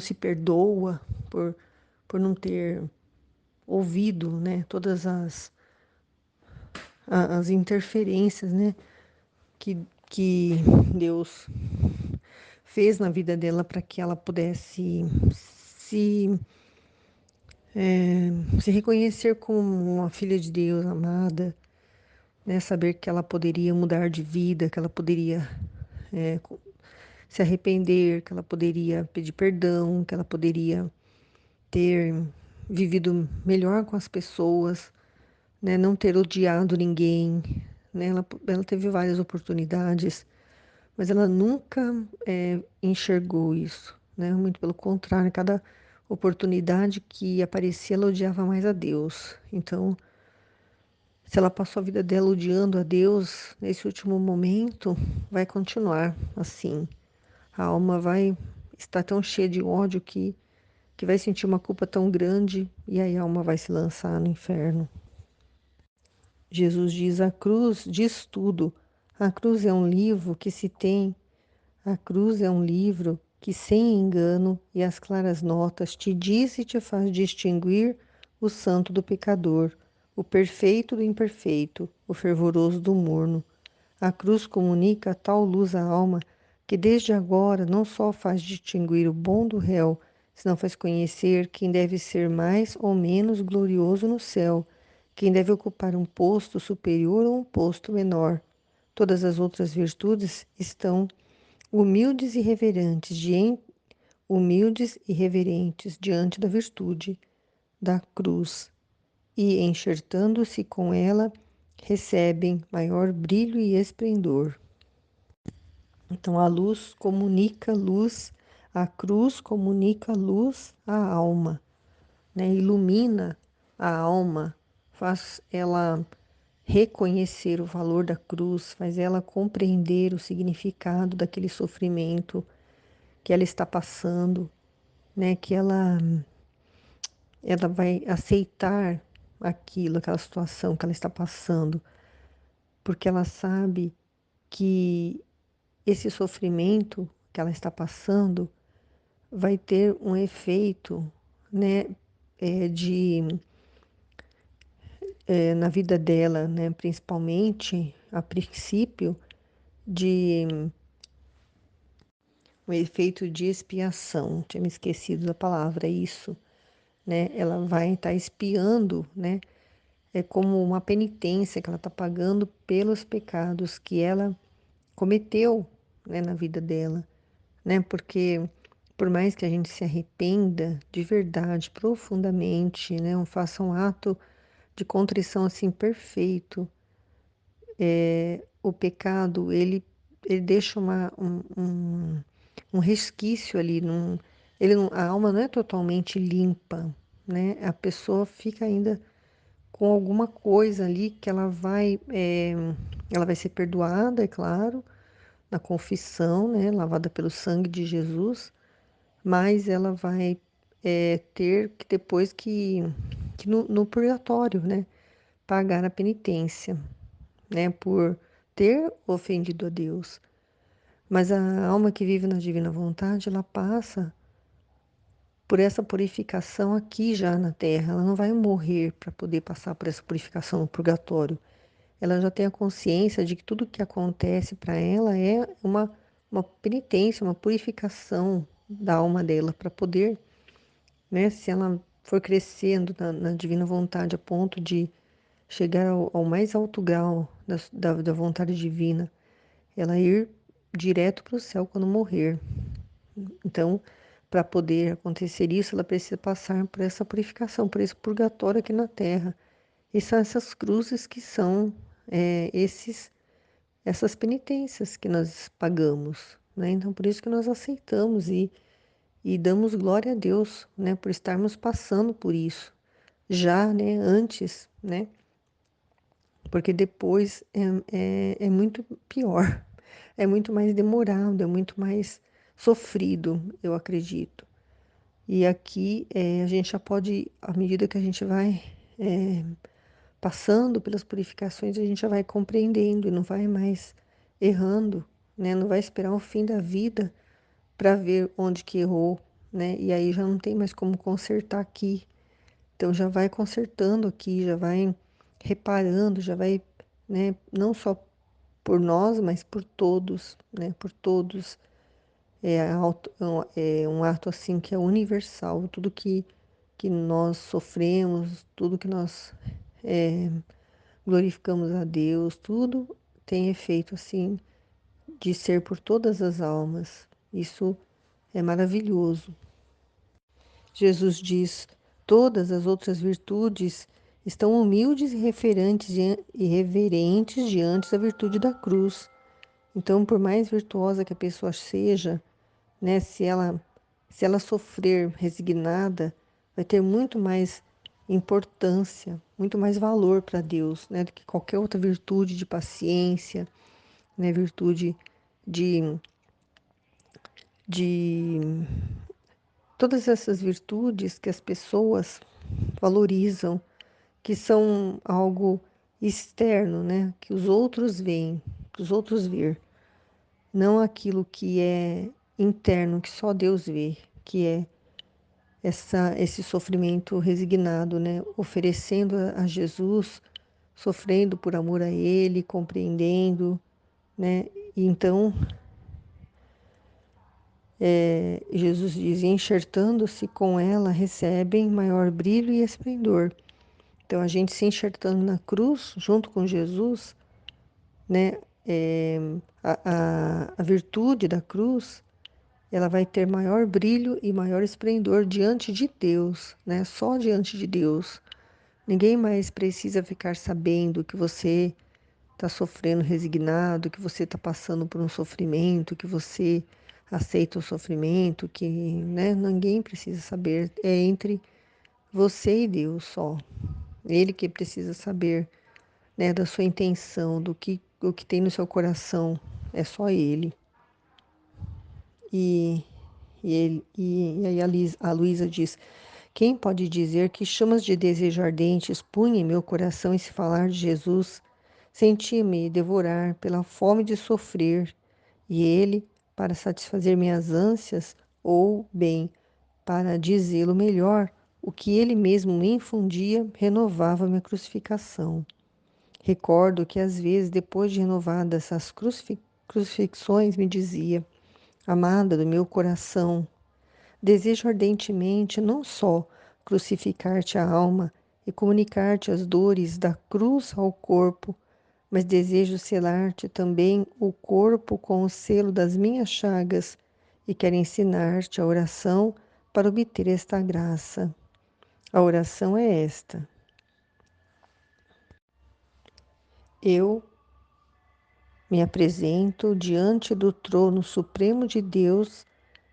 se perdoa por não ter ouvido, né, todas as interferências, né, que Deus fez na vida dela para que ela pudesse se, se reconhecer como uma filha de Deus amada, né, saber que ela poderia mudar de vida, que ela poderia se arrepender, que ela poderia pedir perdão, que ela poderia ter vivido melhor com as pessoas, né, não ter odiado ninguém, né, ela teve várias oportunidades, mas ela nunca enxergou isso, né, muito pelo contrário, cada oportunidade que aparecia, ela odiava mais a Deus. Então, se ela passou a vida dela odiando a Deus, nesse último momento, vai continuar assim. A alma vai estar tão cheia de ódio que que vai sentir uma culpa tão grande e aí a alma vai se lançar no inferno. Jesus diz: a cruz diz tudo. A cruz é um livro que se tem, a cruz é um livro que, sem engano e as claras notas, te diz e te faz distinguir o santo do pecador, o perfeito do imperfeito, o fervoroso do morno. A cruz comunica tal luz à alma que desde agora não só faz distinguir o bom do réu, senão faz conhecer quem deve ser mais ou menos glorioso no céu, quem deve ocupar um posto superior ou um posto menor. Todas as outras virtudes estão humildes e reverentes, humildes e reverentes diante da virtude da cruz e, enxertando-se com ela, recebem maior brilho e esplendor. Então, a luz comunica luz, a cruz comunica luz à alma, né? Ilumina a alma, faz ela reconhecer o valor da cruz, faz ela compreender o significado daquele sofrimento que ela está passando, né? Que ela vai aceitar aquilo, aquela situação que ela está passando, porque ela sabe que esse sofrimento que ela está passando vai ter um efeito, né, na vida dela, né, principalmente, a princípio, de um efeito de expiação. Tinha me esquecido da palavra, isso, né? Ela vai estar expiando, né? É como uma penitência que ela está pagando pelos pecados que ela cometeu, né, na vida dela, né? Porque por mais que a gente se arrependa de verdade, profundamente, né, faça um ato de contrição assim perfeito, o pecado ele deixa um resquício ali, a alma não é totalmente limpa, né? A pessoa fica ainda com alguma coisa ali que ela vai ser perdoada, é claro, na confissão, né, lavada pelo sangue de Jesus, mas ela vai ter que depois que no purgatório, né, pagar a penitência, né, por ter ofendido a Deus. Mas a alma que vive na divina vontade, ela passa por essa purificação aqui já na Terra. Ela não vai morrer para poder passar por essa purificação no purgatório. Ela já tem a consciência de que tudo que acontece para ela é uma penitência, uma purificação da alma dela para poder, né, se ela for crescendo na divina vontade a ponto de chegar ao mais alto grau da vontade divina, ela ir direto para o céu quando morrer. Então, para poder acontecer isso, ela precisa passar por essa purificação, por esse purgatório aqui na Terra. E são essas cruzes que são essas penitências que nós pagamos, né? Então, por isso que nós aceitamos e damos glória a Deus, né, por estarmos passando por isso, já, né, antes, né, porque depois é muito pior, é muito mais demorado, é muito mais sofrido, eu acredito. E aqui a gente já pode, à medida que a gente vai passando pelas purificações, a gente já vai compreendendo e não vai mais errando, né? Não vai esperar o fim da vida para ver onde que errou, né? E aí já não tem mais como consertar aqui. Então já vai consertando aqui, já vai reparando, já vai, né? Não só por nós, mas por todos, né? Por todos. É um ato assim que é universal. Tudo que nós sofremos, tudo que nós glorificamos a Deus, tudo tem efeito assim de ser por todas as almas. Isso é maravilhoso. Jesus diz: todas as outras virtudes estão humildes e e reverentes diante da virtude da cruz. Então, por mais virtuosa que a pessoa seja, né, se ela sofrer resignada, vai ter muito mais importância, muito mais valor para Deus, né, do que qualquer outra virtude de paciência, né, virtude de, de todas essas virtudes que as pessoas valorizam, que são algo externo, né? Que os outros veem, que os outros ver, não aquilo que é interno, que só Deus vê, que é esse sofrimento resignado, né? Oferecendo a Jesus, sofrendo por amor a Ele, compreendendo, né? E então, Jesus diz, enxertando-se com ela, recebem maior brilho e esplendor. Então, a gente se enxertando na cruz, junto com Jesus, né? É, a virtude da cruz, ela vai ter maior brilho e maior esplendor diante de Deus, né? Só diante de Deus. Ninguém mais precisa ficar sabendo que você está sofrendo resignado, que você está passando por um sofrimento, que você aceita o sofrimento, que, né? Ninguém precisa saber. É entre você e Deus só. Ele que precisa saber, né, da sua intenção, o que tem no seu coração. É só Ele. E, e aí a Luísa diz: quem pode dizer que chamas de desejo ardente expunha em meu coração esse falar de Jesus? Sentia-me devorar pela fome de sofrer, e ele, para satisfazer minhas ânsias, ou, bem, para dizê-lo melhor, o que ele mesmo me infundia, renovava minha crucificação. Recordo que às vezes, depois de renovadas essas crucifixões, me dizia: amada do meu coração, desejo ardentemente não só crucificar-te a alma e comunicar-te as dores da cruz ao corpo, mas desejo selar-te também o corpo com o selo das minhas chagas e quero ensinar-te a oração para obter esta graça. A oração é esta: eu me apresento diante do trono supremo de Deus,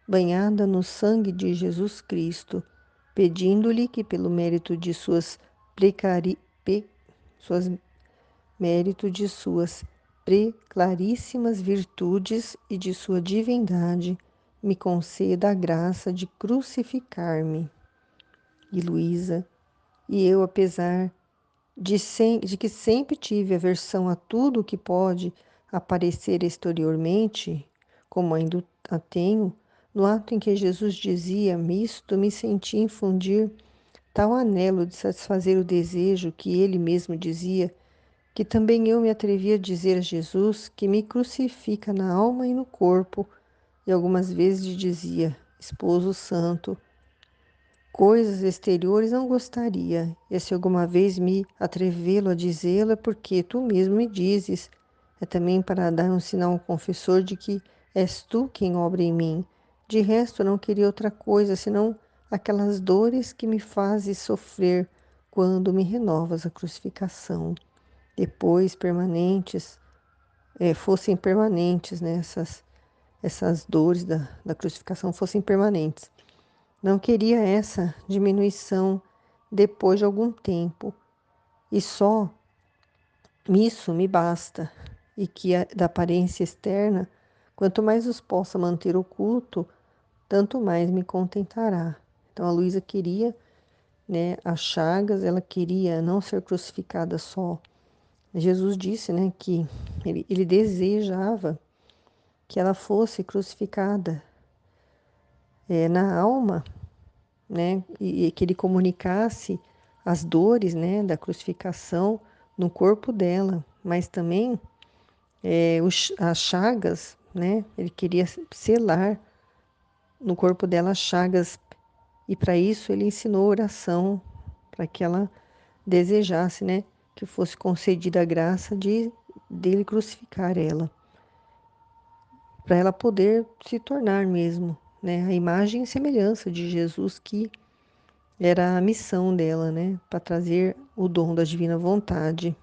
banhada no sangue de Jesus Cristo, pedindo-lhe que, pelo mérito de suas mérito de suas preclaríssimas virtudes e de sua divindade, me conceda a graça de crucificar-me. E Luísa, e eu, apesar de que sempre tive aversão a tudo o que pode aparecer exteriormente, como ainda a tenho, no ato em que Jesus dizia-me isto, me senti infundir tal anelo de satisfazer o desejo que ele mesmo dizia, que também eu me atrevi a dizer a Jesus que me crucifica na alma e no corpo, e algumas vezes lhe dizia: Esposo Santo, coisas exteriores não gostaria, e se alguma vez me atrevê-lo a dizê-lo é porque tu mesmo me dizes. É também para dar um sinal ao confessor de que és tu quem obra em mim. De resto, eu não queria outra coisa senão aquelas dores que me fazes sofrer quando me renovas a crucificação. Depois, fossem permanentes, né? Essas dores da crucificação fossem permanentes. Não queria essa diminuição depois de algum tempo, e só isso me basta, e que da aparência externa, quanto mais os possa manter oculto, tanto mais me contentará. Então a Luísa queria, né, as chagas, ela queria não ser crucificada só. Jesus disse, né, que ele desejava que ela fosse crucificada na alma, né, e que ele comunicasse as dores, né, da crucificação no corpo dela, mas também as chagas, né, ele queria selar no corpo dela as chagas, e para isso ele ensinou oração, para que ela desejasse, né, que fosse concedida a graça de dele crucificar ela, para ela poder se tornar mesmo, né, a imagem e semelhança de Jesus, que era a missão dela, né, para trazer o dom da divina vontade.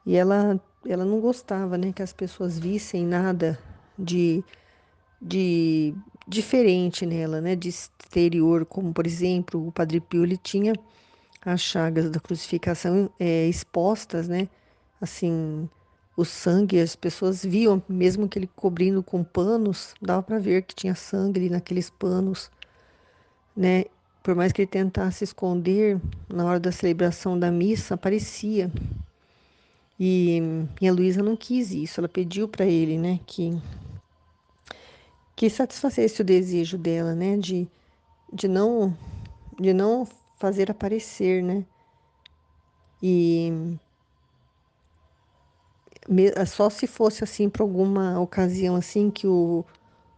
E ela não gostava, né, que as pessoas vissem nada de, de diferente nela, né, de exterior, como por exemplo, o Padre Pio, ele tinha as chagas da crucificação expostas, né, assim, o sangue, as pessoas viam, mesmo que ele cobrindo com panos, dava para ver que tinha sangue ali naqueles panos. né? Por mais que ele tentasse esconder, na hora da celebração da missa, aparecia. E a Luísa não quis isso, ela pediu para ele, né, que satisfazesse o desejo dela, né, de não, de não fazer aparecer, né, e só se fosse assim para alguma ocasião assim que o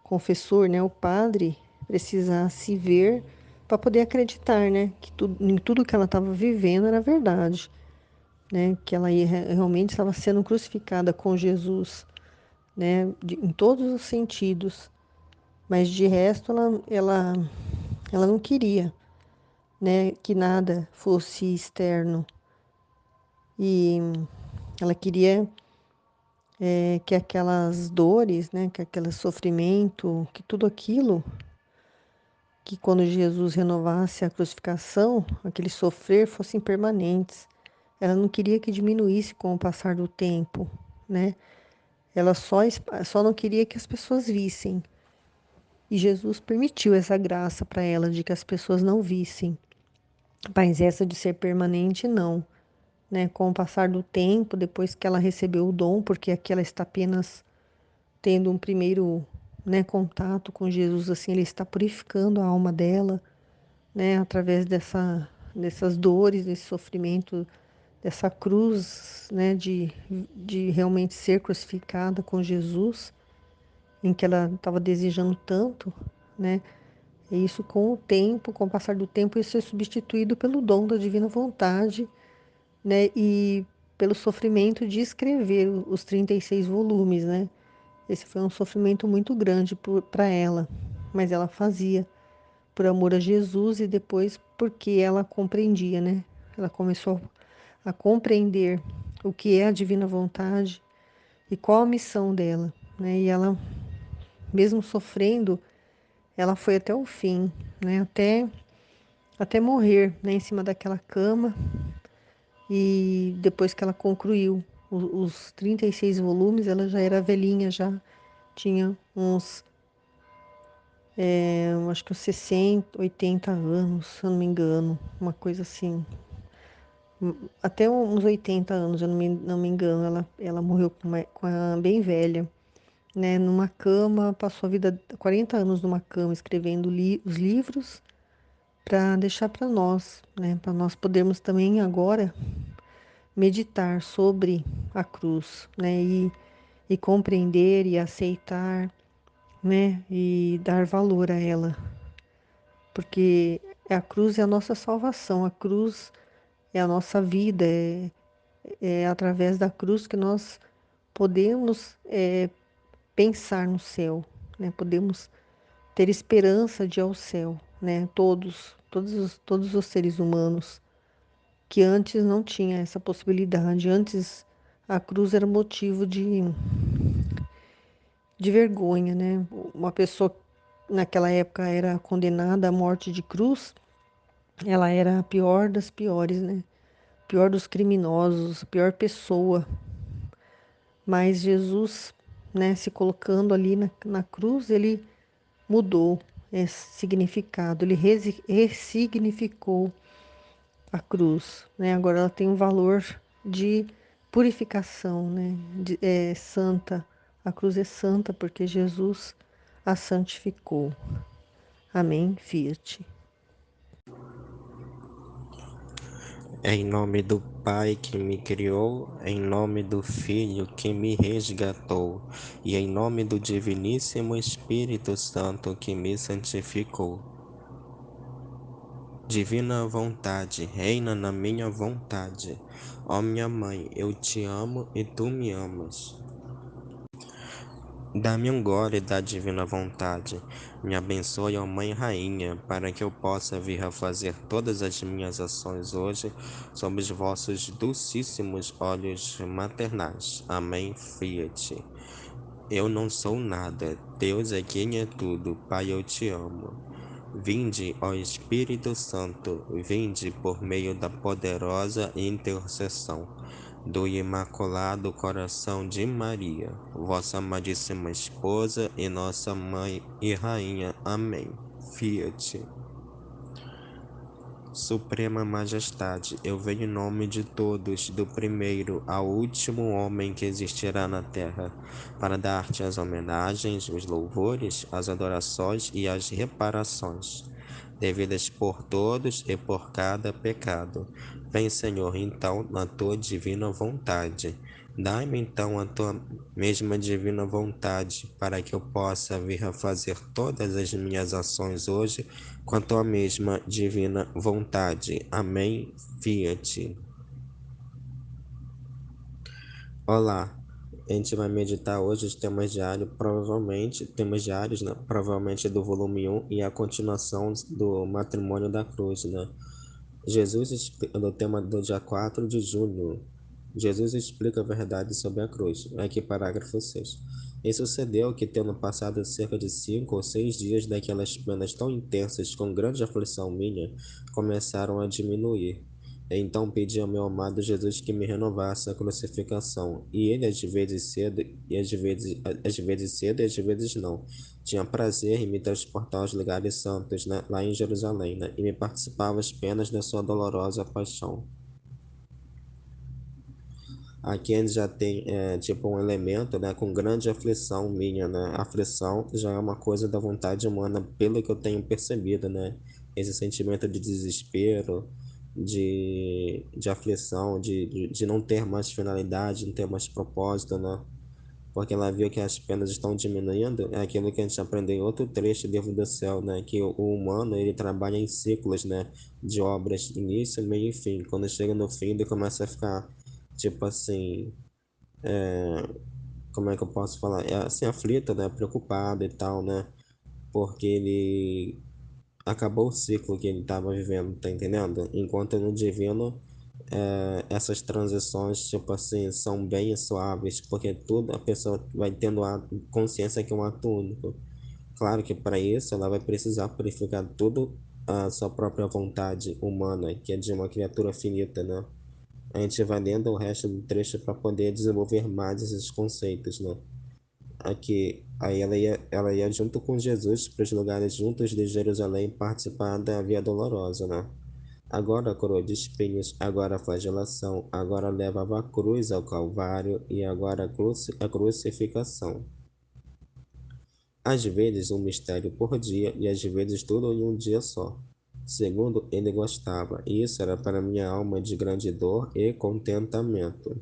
confessor, né, o padre, precisasse ver para poder acreditar, né, que em tudo que ela estava vivendo era verdade, né, que ela realmente estava sendo crucificada com Jesus, né, em todos os sentidos, mas de resto ela não queria, né, que nada fosse externo e ela queria que aquelas dores, né, que aquele sofrimento, que tudo aquilo, que quando Jesus renovasse a crucificação, aquele sofrer fossem permanentes. Ela não queria que diminuísse com o passar do tempo, né? Ela só não queria que as pessoas vissem. E Jesus permitiu essa graça para ela de que as pessoas não vissem. Mas essa de ser permanente, não. Né? Com o passar do tempo, depois que ela recebeu o dom, porque aqui ela está apenas tendo um primeiro, né, contato com Jesus, assim, ele está purificando a alma dela, né, através dessas dores, desse sofrimento, dessa cruz, né, de realmente ser crucificada com Jesus, em que ela estava desejando tanto, né? E isso com o tempo, com o passar do tempo, isso é substituído pelo dom da divina vontade, né? E pelo sofrimento de escrever os 36 volumes, né? Esse foi um sofrimento muito grande para ela, mas ela fazia por amor a Jesus e depois porque ela compreendia, né? Ela começou a compreender o que é a divina vontade e qual a missão dela, né? E ela, mesmo sofrendo, ela foi até o fim, né? Até morrer, né? Em cima daquela cama. E depois que ela concluiu os 36 volumes, ela já era velhinha, já tinha uns, acho que uns 60, 80 anos, se eu não me engano, uma coisa assim. Até uns 80 anos, eu não me engano, ela morreu bem velha, né? Numa cama, passou a vida 40 anos numa cama, escrevendo os livros para deixar para nós, né? Para nós podermos também agora meditar sobre a cruz, né? E compreender e aceitar, né? E dar valor a ela, porque a cruz é a nossa salvação, a cruz é a nossa vida, é através da cruz que nós podemos pensar no céu, né? Podemos ter esperança de ir ao céu, né? Todos os seres humanos que antes não tinha essa possibilidade. Antes a cruz era motivo de vergonha, né? Uma pessoa naquela época era condenada à morte de cruz, ela era a pior das piores, né? Pior dos criminosos, a pior pessoa. Mas Jesus, né, se colocando ali na cruz, ele mudou esse significado, ele ressignificou a cruz, né? Agora ela tem um valor de purificação, né? É santa. A cruz é santa porque Jesus a santificou. Amém. Fiat. Em nome do Pai que me criou, em nome do Filho que me resgatou, e em nome do Diviníssimo Espírito Santo que me santificou. Divina vontade, reina na minha vontade. Ó minha mãe, eu te amo e tu me amas. Dá-me um gole da divina vontade. Me abençoe, ó Mãe Rainha, para que eu possa vir a fazer todas as minhas ações hoje sob os vossos dulcíssimos olhos maternais. Amém. Fiat. Eu não sou nada, Deus é quem é tudo, Pai, eu te amo. Vinde, ó Espírito Santo, vinde por meio da poderosa intercessão do Imaculado Coração de Maria, vossa amadíssima esposa e nossa mãe e rainha. Amém. Fiat. Suprema Majestade, eu venho em nome de todos, do primeiro ao último homem que existirá na terra, para dar-te as homenagens, os louvores, as adorações e as reparações, devidas por todos e por cada pecado. Vem, Senhor, então, na tua divina vontade. Dai-me então a tua mesma divina vontade, para que eu possa vir a fazer todas as minhas ações hoje com a tua mesma divina vontade. Amém. Fiat. Olá, a gente vai meditar hoje os temas diários, temas diários, né? Provavelmente do volume 1 e a continuação do Matrimônio da Cruz, né? No tema do dia 4 de junho, Jesus explica a verdade sobre a cruz. Aqui, parágrafo 6. E sucedeu que, tendo passado cerca de 5 ou 6 dias daquelas penas tão intensas, com grande aflição minha, começaram a diminuir. Então pedi ao meu amado Jesus que me renovasse a crucificação, e ele às vezes cedo, e às vezes cedo e às vezes não. Tinha prazer em me transportar aos lugares santos, né, lá em Jerusalém, né, e me participava as penas da sua dolorosa paixão. Aqui a gente já tem tipo um elemento, né, com grande aflição minha, né? Aflição já é uma coisa da vontade humana, pelo que eu tenho percebido, né? Esse sentimento de desespero, de aflição, de não ter mais finalidade, não ter mais propósito, né? Porque ela viu que as penas estão diminuindo, é aquilo que a gente aprendeu em outro trecho do livro do céu, né? Que o humano, ele trabalha em ciclos, né? De obras, início, meio e fim. Quando chega no fim, ele começa a ficar, tipo assim, como é que eu posso falar? É assim, aflito, né? Preocupado e tal, né? Porque ele acabou o ciclo que ele estava vivendo, tá entendendo? Enquanto no divino, essas transições, tipo assim, são bem suaves, porque tudo a pessoa vai tendo a consciência que é um ato único. Claro que para isso ela vai precisar purificar tudo a sua própria vontade humana, que é de uma criatura finita, né? A gente vai lendo o resto do trecho para poder desenvolver mais esses conceitos, né? Aqui, aí ela ia junto com Jesus para os lugares juntos de Jerusalém participar da Via Dolorosa, né? Agora a coroa de espinhos, agora a flagelação, agora levava a cruz ao Calvário e agora a crucificação. Às vezes um mistério por dia e às vezes tudo em um dia só. Segundo ele gostava, e isso era para minha alma de grande dor e contentamento.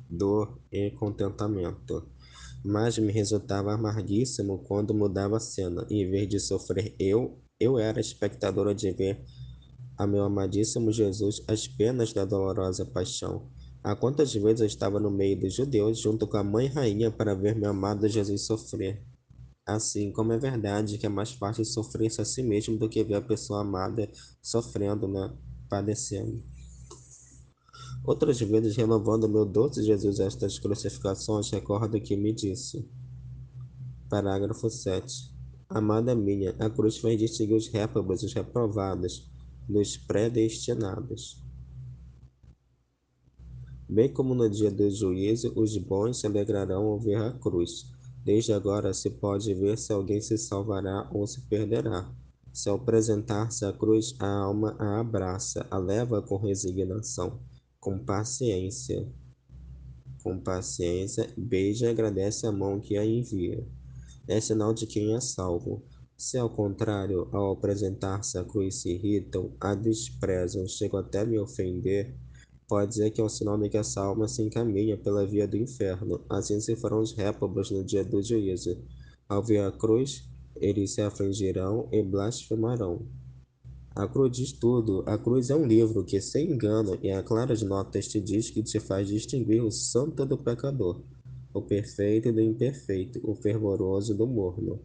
Dor e contentamento. Mas me resultava amarguíssimo quando mudava a cena. Em vez de sofrer eu era espectadora de ver a meu amadíssimo Jesus as penas da dolorosa paixão. Há quantas vezes eu estava no meio dos judeus, junto com a mãe rainha, para ver meu amado Jesus sofrer. Assim como é verdade que é mais fácil sofrer-se a si mesmo do que ver a pessoa amada sofrendo, né? Padecendo. Outras vezes, renovando meu doce Jesus estas crucificações, recordo que me disse. Parágrafo 7. Amada minha, a cruz fez distinguir os réprobos, os reprovados, dos predestinados. Bem como no dia do juízo, os bons se alegrarão ao ver a cruz. Desde agora se pode ver se alguém se salvará ou se perderá. Se ao apresentar-se à cruz, a alma a abraça, a leva com resignação, com paciência. Com paciência, beija e agradece a mão que a envia. É sinal de quem é salvo. Se ao contrário, ao apresentar-se à cruz se irritam, a desprezam, chegam até me ofender, pode dizer que é um sinal de que essa alma se encaminha pela via do inferno. Assim se farão os réprobos no dia do juízo. Ao ver a cruz, eles se afligirão e blasfemarão. A cruz diz tudo. A cruz é um livro que, sem engano e a claras notas, te diz que te faz distinguir o santo do pecador, o perfeito do imperfeito, o fervoroso do morno.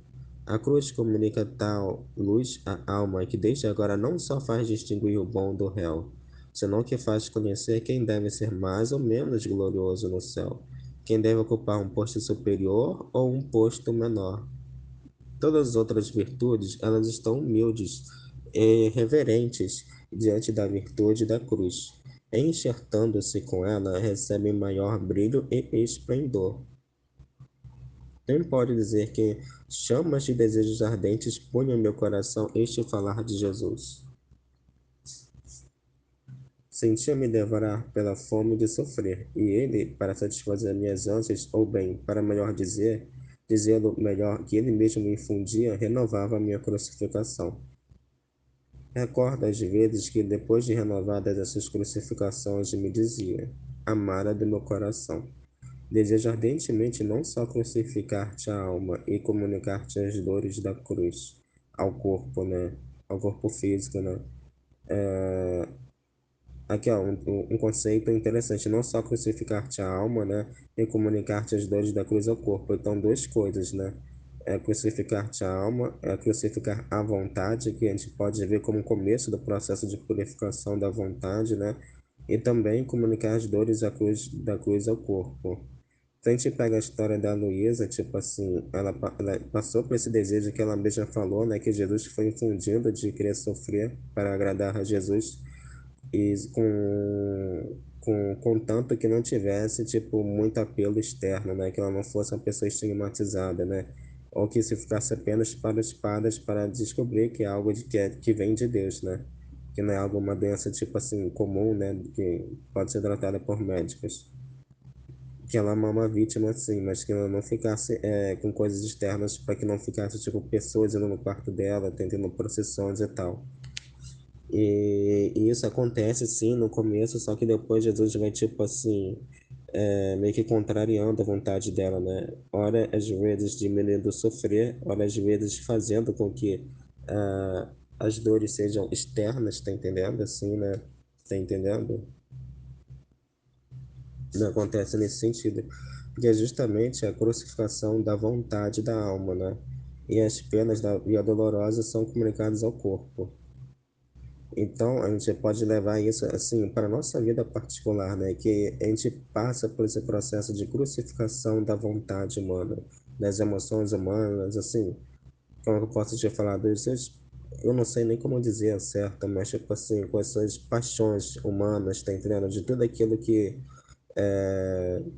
A cruz comunica tal luz à alma que desde agora não só faz distinguir o bom do réu, senão que faz conhecer quem deve ser mais ou menos glorioso no céu, quem deve ocupar um posto superior ou um posto menor. Todas as outras virtudes, elas estão humildes e reverentes diante da virtude da cruz. Enxertando-se com ela, recebem maior brilho e esplendor. Quem pode dizer que chamas de desejos ardentes punham em meu coração este falar de Jesus? Sentia-me devorar pela fome de sofrer, e ele, para satisfazer minhas ânsias, ou bem, para melhor dizer, dizê-lo melhor que ele mesmo me infundia, renovava a minha crucificação. Recordo às vezes que, depois de renovadas essas crucificações, me dizia: Amara do meu coração, desejo ardentemente não só crucificar-te a alma e comunicar-te as dores da cruz ao corpo, né? Ao corpo físico, né? Aqui, ó, um conceito interessante, não só crucificar-te a alma, né, e comunicar-te as dores da cruz ao corpo. Então, duas coisas, né? É crucificar-te a alma, é crucificar a vontade, que a gente pode ver como começo do processo de purificação da vontade, né? E também comunicar as dores da cruz ao corpo. Se a gente pega a história da Luísa, tipo assim, ela passou por esse desejo que ela mesma falou, né, que Jesus foi infundindo de querer sofrer para agradar a Jesus e contanto que não tivesse, tipo, muito apelo externo, né? Que ela não fosse uma pessoa estigmatizada, né? Ou que se ficasse apenas para espadas para descobrir que é algo que vem de Deus, né? Que não é algo, uma doença, tipo assim, comum, né? Que pode ser tratada por médicos. Que ela é uma vítima, assim, mas que ela não ficasse com coisas externas para que não ficasse, tipo, pessoas indo no quarto dela, tentando processões e tal. E isso acontece sim no começo, só que depois Jesus vai tipo assim, meio que contrariando a vontade dela, né? Ora às vezes diminuindo o sofrer, ora às vezes fazendo com que as dores sejam externas, tá entendendo? Assim, né? Tá entendendo? Não acontece nesse sentido, porque é justamente a crucificação da vontade da alma, né? E as penas da via dolorosa são comunicadas ao corpo. Então, a gente pode levar isso assim para a nossa vida particular, né? Que a gente passa por esse processo de crucificação da vontade humana, das emoções humanas, assim. Como eu posso te falar eu não sei nem como dizer certo, mas tipo assim, com essas paixões humanas, tá entendendo? De tudo aquilo que,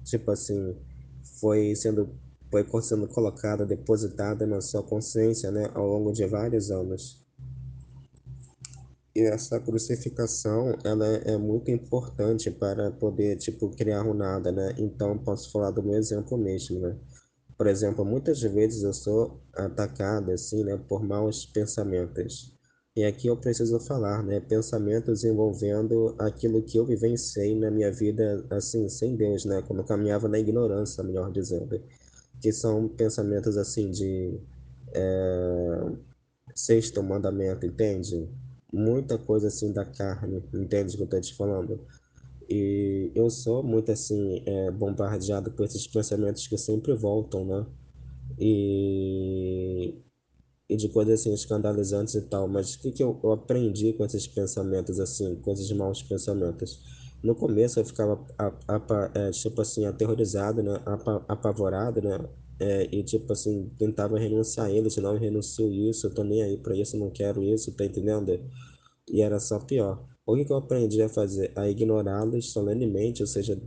tipo assim, foi sendo, foi sendo colocado, depositado na sua consciência, né? Ao longo de vários anos. E essa crucificação, ela é muito importante para poder, tipo, criar um nada, né? Então, posso falar do meu exemplo mesmo, né? Por exemplo, muitas vezes eu sou atacado, assim, né, por maus pensamentos. E aqui eu preciso falar, né, pensamentos envolvendo aquilo que eu vivenciei na minha vida, assim, sem Deus, né, quando eu caminhava na ignorância, melhor dizendo. Que são pensamentos, assim, de sexto mandamento, entende? Muita coisa assim da carne, entende o que eu tô te falando? E eu sou muito assim, bombardeado por esses pensamentos que sempre voltam, né? E, e de coisas assim escandalizantes e tal. Mas o que que eu aprendi com esses pensamentos assim, com esses maus pensamentos? No começo eu ficava, tipo assim, aterrorizado, né? Apavorado, né? E tipo assim, tentava renunciar a eles, não, eu renuncio isso, eu tô nem aí pra isso, eu não quero isso, tá entendendo? E era só pior. O que que eu aprendi a fazer? A ignorá-los solenemente, ou seja,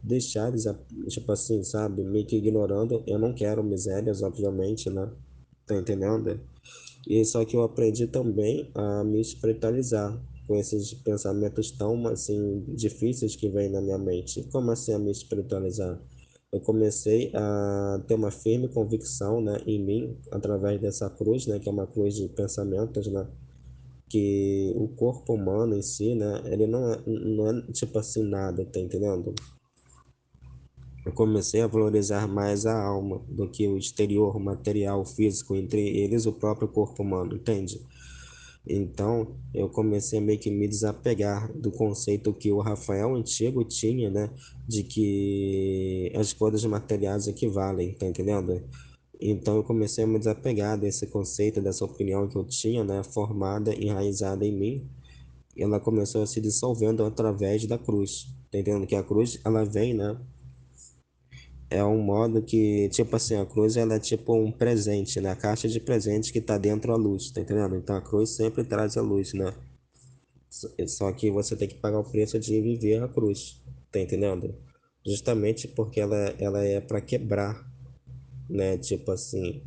deixar eles, tipo assim, sabe, meio que ignorando. Eu não quero misérias, obviamente, né? Tá entendendo? E só que eu aprendi também a me espiritualizar com esses pensamentos tão, assim, difíceis que vêm na minha mente. Como assim a me espiritualizar? Eu comecei a ter uma firme convicção, né, em mim, através dessa cruz, né, que é uma cruz de pensamentos, né? Que o corpo humano em si, né, ele não é tipo assim nada, tá entendendo? Eu comecei a valorizar mais a alma do que o exterior, o material, o físico, entre eles o próprio corpo humano, entende? Então, eu comecei a meio que me desapegar do conceito que o Rafael antigo tinha, né, de que as coisas materiais equivalem, tá entendendo? Então, eu comecei a me desapegar desse conceito, dessa opinião que eu tinha, né, formada, enraizada em mim, e ela começou a se dissolvendo através da cruz. Tá entendendo? Que a cruz, ela vem, né? É um modo que, tipo assim, a cruz, ela é tipo um presente, né? A caixa de presente que tá dentro a luz, tá entendendo? Então, a cruz sempre traz a luz, né? Só que você tem que pagar o preço de viver a cruz, tá entendendo? Justamente porque ela é para quebrar, né? Tipo assim,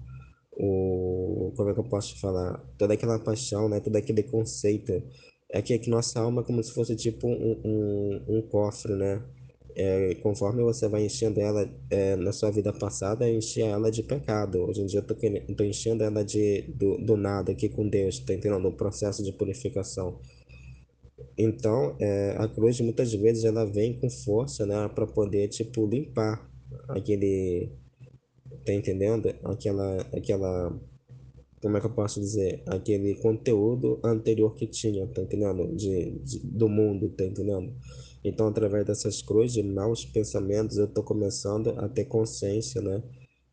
como é que eu posso te falar? Toda aquela paixão, né? Todo aquele conceito. É que nossa alma é como se fosse tipo um cofre, né? Conforme você vai enchendo ela, na sua vida passada, eu enchia ela de pecado. Hoje em dia tô enchendo ela do nada aqui com Deus, tá entendendo? Um processo de purificação. Então, a cruz muitas vezes ela vem com força, né? Para poder, tipo, limpar aquele, tá entendendo? Como é que eu posso dizer? Aquele conteúdo anterior que tinha, tá entendendo? Do mundo, tá entendendo? Então, através dessas cruzes, de maus pensamentos, eu tô começando a ter consciência, né?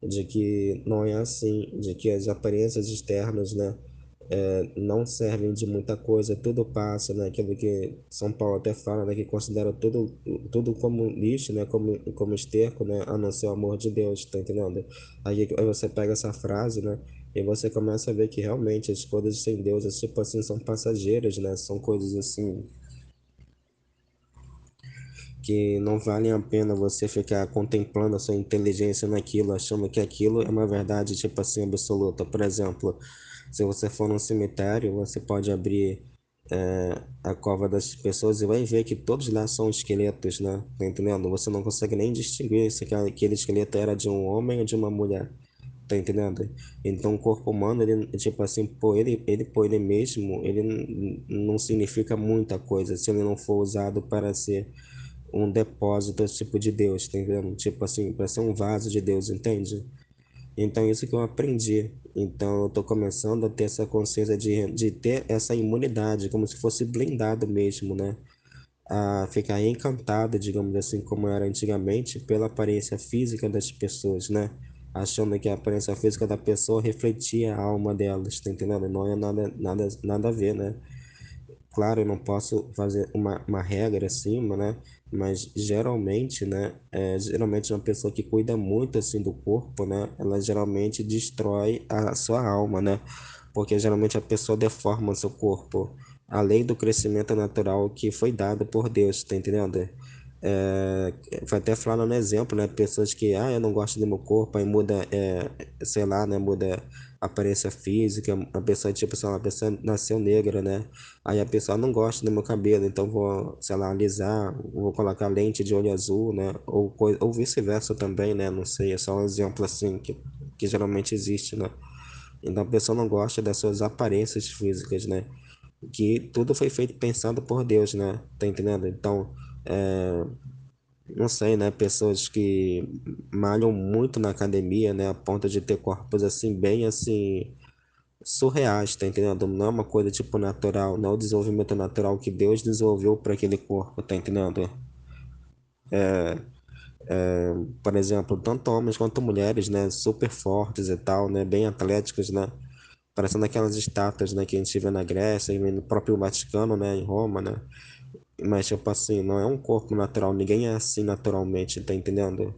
De que não é assim, de que as aparências externas, né? Não servem de muita coisa, tudo passa, né? Aquilo que São Paulo até fala, né? Que considera tudo como lixo, né? Como esterco, né? A não ser o amor de Deus, tá entendendo? Aí você pega essa frase, né? E você começa a ver que realmente as coisas sem Deus, tipo assim, são passageiras, né? São coisas assim que não valem a pena você ficar contemplando a sua inteligência naquilo, achando que aquilo é uma verdade, tipo assim, absoluta. Por exemplo, se você for num cemitério, você pode abrir a cova das pessoas e vai ver que todos lá são esqueletos, né? Tá entendendo? Você não consegue nem distinguir se aquele esqueleto era de um homem ou de uma mulher. Tá entendendo? Então, o corpo humano, ele, tipo assim, por ele mesmo, ele não significa muita coisa se ele não for usado para ser um depósito, tipo, de Deus, tá entendendo? Tipo assim, para ser um vaso de Deus, entende? Então, isso que eu aprendi. Então, eu tô começando a ter essa consciência de ter essa imunidade, como se fosse blindado mesmo, né? A ficar encantado, digamos assim, como era antigamente, pela aparência física das pessoas, né? Achando que a aparência física da pessoa refletia a alma delas, tá entendendo? Não é nada a ver, né? Claro, eu não posso fazer uma regra acima, né? Mas geralmente, né? Geralmente uma pessoa que cuida muito assim do corpo, né? Ela geralmente destrói a sua alma, né? Porque geralmente a pessoa deforma o seu corpo, além do crescimento natural que foi dado por Deus, tá entendendo? É, foi até falando no exemplo, né? Pessoas que, eu não gosto do meu corpo, aí muda, sei lá, né? Muda a aparência física, a pessoa, tipo, sei lá, a pessoa nasceu negra, né? Aí a pessoa não gosta do meu cabelo, então vou, sei lá, alisar, vou colocar lente de olho azul, né? Ou vice-versa também, né? Não sei, é só um exemplo assim que geralmente existe, né? Então a pessoa não gosta das suas aparências físicas, né? Que tudo foi feito pensado por Deus, né? Tá entendendo? Então, não sei, né? Pessoas que malham muito na academia, né? A ponto de ter corpos assim, bem assim surreais, tá entendendo? Não é uma coisa tipo natural, não é o desenvolvimento natural que Deus desenvolveu para aquele corpo, tá entendendo? Por exemplo, tanto homens quanto mulheres, né, super fortes e tal, né, bem atléticos, né, parecendo aquelas estátuas, né, que a gente vê na Grécia e no próprio Vaticano, né, em Roma, né? Mas tipo assim, não é um corpo natural, ninguém é assim naturalmente, tá entendendo?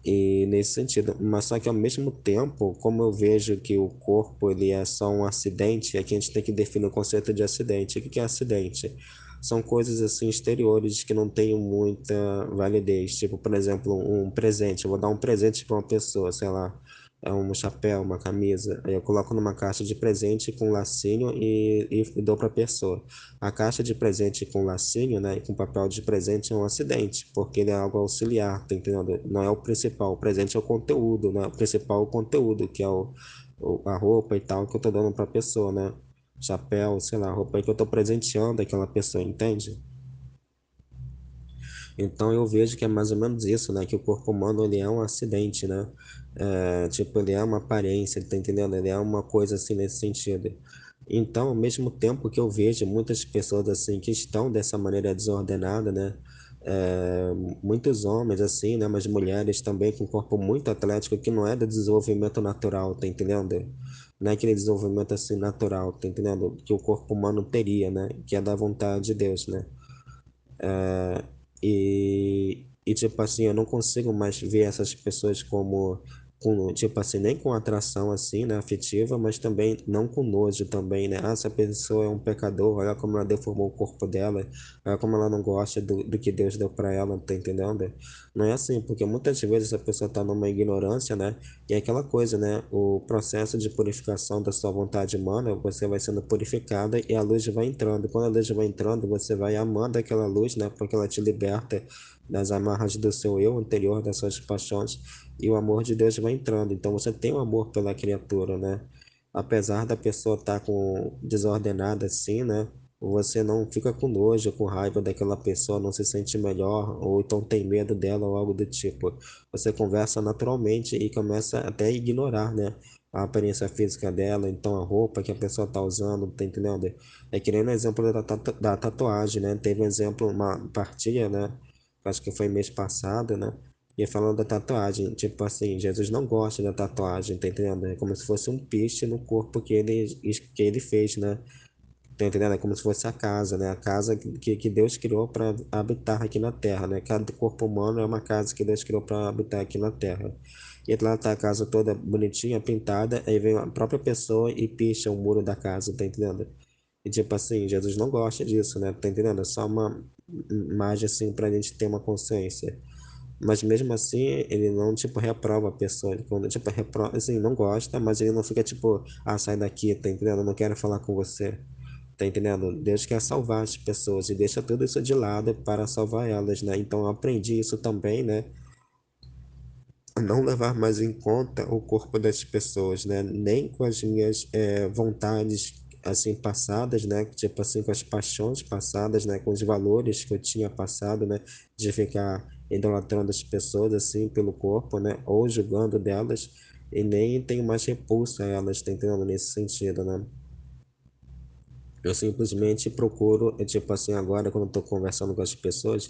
E nesse sentido, mas só que ao mesmo tempo, como eu vejo que o corpo ele é só um acidente, aqui a gente tem que definir o conceito de acidente. O que que é acidente? São coisas assim exteriores que não têm muita validez. Tipo, por exemplo, um presente. Eu vou dar um presente para uma pessoa, sei lá, é um chapéu, uma camisa. Aí eu coloco numa caixa de presente com lacinho e dou para a pessoa. A caixa de presente com lacinho, né, e com papel de presente é um acidente, porque ele é algo auxiliar, tá entendendo? Não é o principal. O presente é o conteúdo, né? O principal é o conteúdo, que é a roupa e tal que eu tô dando pra pessoa, né? Chapéu, sei lá, roupa que eu tô presenteando aquela pessoa, entende? Então eu vejo que é mais ou menos isso, né? Que o corpo humano ele é um acidente, né? Tipo, ele é uma aparência, tá entendendo? Ele é uma coisa assim nesse sentido. Então, ao mesmo tempo que eu vejo muitas pessoas assim que estão dessa maneira desordenada, né? É, muitos homens assim, né? Mas mulheres também com corpo muito atlético que não é do desenvolvimento natural, tá entendendo? Não é aquele desenvolvimento assim natural, tá entendendo? Que o corpo humano teria, né? Que é da vontade de Deus, né? E tipo assim, eu não consigo mais ver essas pessoas como com, tipo assim, nem com atração assim, né, afetiva, mas também não com nojo também, né? Ah, essa pessoa é um pecador, olha como ela deformou o corpo dela, olha como ela não gosta do que Deus deu para ela, tá entendendo? Não é assim, porque muitas vezes a pessoa tá numa ignorância, né? E é aquela coisa, né? O processo de purificação da sua vontade humana, você vai sendo purificada e a luz vai entrando. Quando a luz vai entrando, você vai amando aquela luz, né? Porque ela te liberta das amarras do seu eu anterior, das suas paixões, e o amor de Deus vai entrando. Então você tem um amor pela criatura, né? Apesar da pessoa estar com desordenada assim, né? Você não fica com nojo, com raiva daquela pessoa, não se sente melhor, ou então tem medo dela ou algo do tipo. Você conversa naturalmente e começa até a ignorar, né? A aparência física dela, então a roupa que a pessoa tá usando, tá entendendo? É que nem no exemplo da tatuagem, né? Teve um exemplo, uma partilha, né? Acho que foi mês passado, né? E falando da tatuagem, tipo assim, Jesus não gosta da tatuagem, tá entendendo? É como se fosse um piche no corpo que ele fez, né? Tá entendendo? É como se fosse a casa, né? A casa que Deus criou para habitar aqui na Terra, né? Cada corpo humano é uma casa que Deus criou para habitar aqui na Terra. E lá tá a casa toda bonitinha, pintada, aí vem a própria pessoa e picha o muro da casa, tá entendendo? E tipo assim, Jesus não gosta disso, né? Tá entendendo? É só uma imagem assim pra gente ter uma consciência. Mas mesmo assim, ele não, tipo, reprova a pessoa. Ele, quando, tipo, reprova, assim, não gosta, mas ele não fica, tipo, ah, sai daqui, tá entendendo? Eu não quero falar com você. Tá entendendo? Deus quer salvar as pessoas e deixa tudo isso de lado para salvar elas, né? Então eu aprendi isso também, né? Não levar mais em conta o corpo das pessoas, né? Nem com as minhas vontades assim passadas, né? Tipo assim, com as paixões passadas, né? Com os valores que eu tinha passado, né? De ficar idolatrando as pessoas assim pelo corpo, né? Ou julgando delas e nem tenho mais repulsa a elas, tá entendendo? Nesse sentido, né? Eu simplesmente procuro, tipo assim, agora quando eu tô conversando com as pessoas,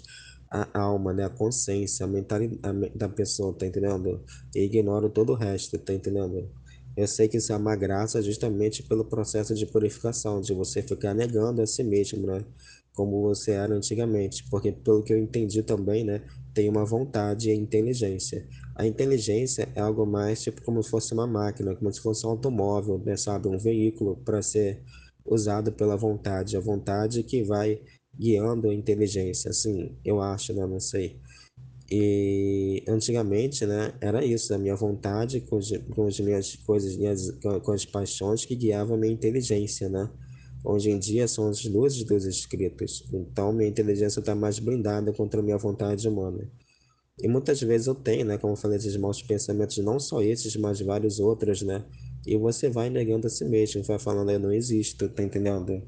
a alma, né, a consciência, a mentalidade da pessoa, tá entendendo? E ignoro todo o resto, tá entendendo? Eu sei que isso é uma graça justamente pelo processo de purificação, de você ficar negando a si mesmo, né? Como você era antigamente. Porque pelo que eu entendi também, né, tem uma vontade e inteligência. A inteligência é algo mais tipo como se fosse uma máquina, como se fosse um automóvel, né, sabe? Um veículo para ser usado pela vontade, a vontade que vai guiando a inteligência, assim, eu acho, né? Não sei. E antigamente, né, era isso, a minha vontade com as minhas coisas, com as paixões que guiavam a minha inteligência, né? Hoje em dia são as luzes dos escritos, então minha inteligência está mais blindada contra a minha vontade humana. E muitas vezes eu tenho, né, como eu falei, esses maus pensamentos, não só esses, mas vários outros, né? E você vai negando a si mesmo, vai falando, eu não existo, tá entendendo?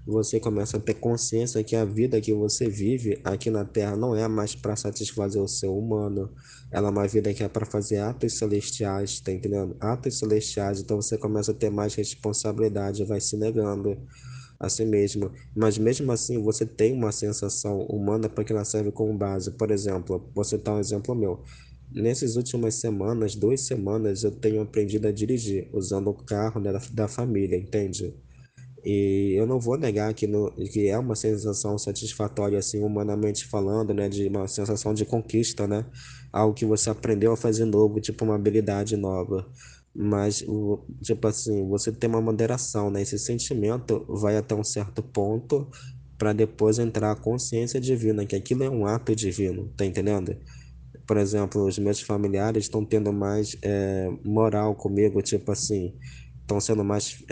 Você começa a ter consciência que a vida que você vive aqui na Terra não é mais para satisfazer o ser humano, ela é uma vida que é para fazer atos celestiais, tá entendendo? Atos celestiais, então você começa a ter mais responsabilidade, vai se negando a si mesmo. Mas mesmo assim, você tem uma sensação humana para que ela serve como base. Por exemplo, vou citar um exemplo meu. Nessas últimas semanas, 2 semanas, eu tenho aprendido a dirigir usando o carro, né, da família, entende? E eu não vou negar que é uma sensação satisfatória, assim, humanamente falando, né? De uma sensação de conquista, né? Algo que você aprendeu a fazer novo, tipo uma habilidade nova. Mas, tipo assim, você tem uma moderação, né? Esse sentimento vai até um certo ponto para depois entrar a consciência divina, que aquilo é um ato divino, tá entendendo? Por exemplo, os meus familiares estão tendo mais moral comigo, tipo assim, estão sendo mais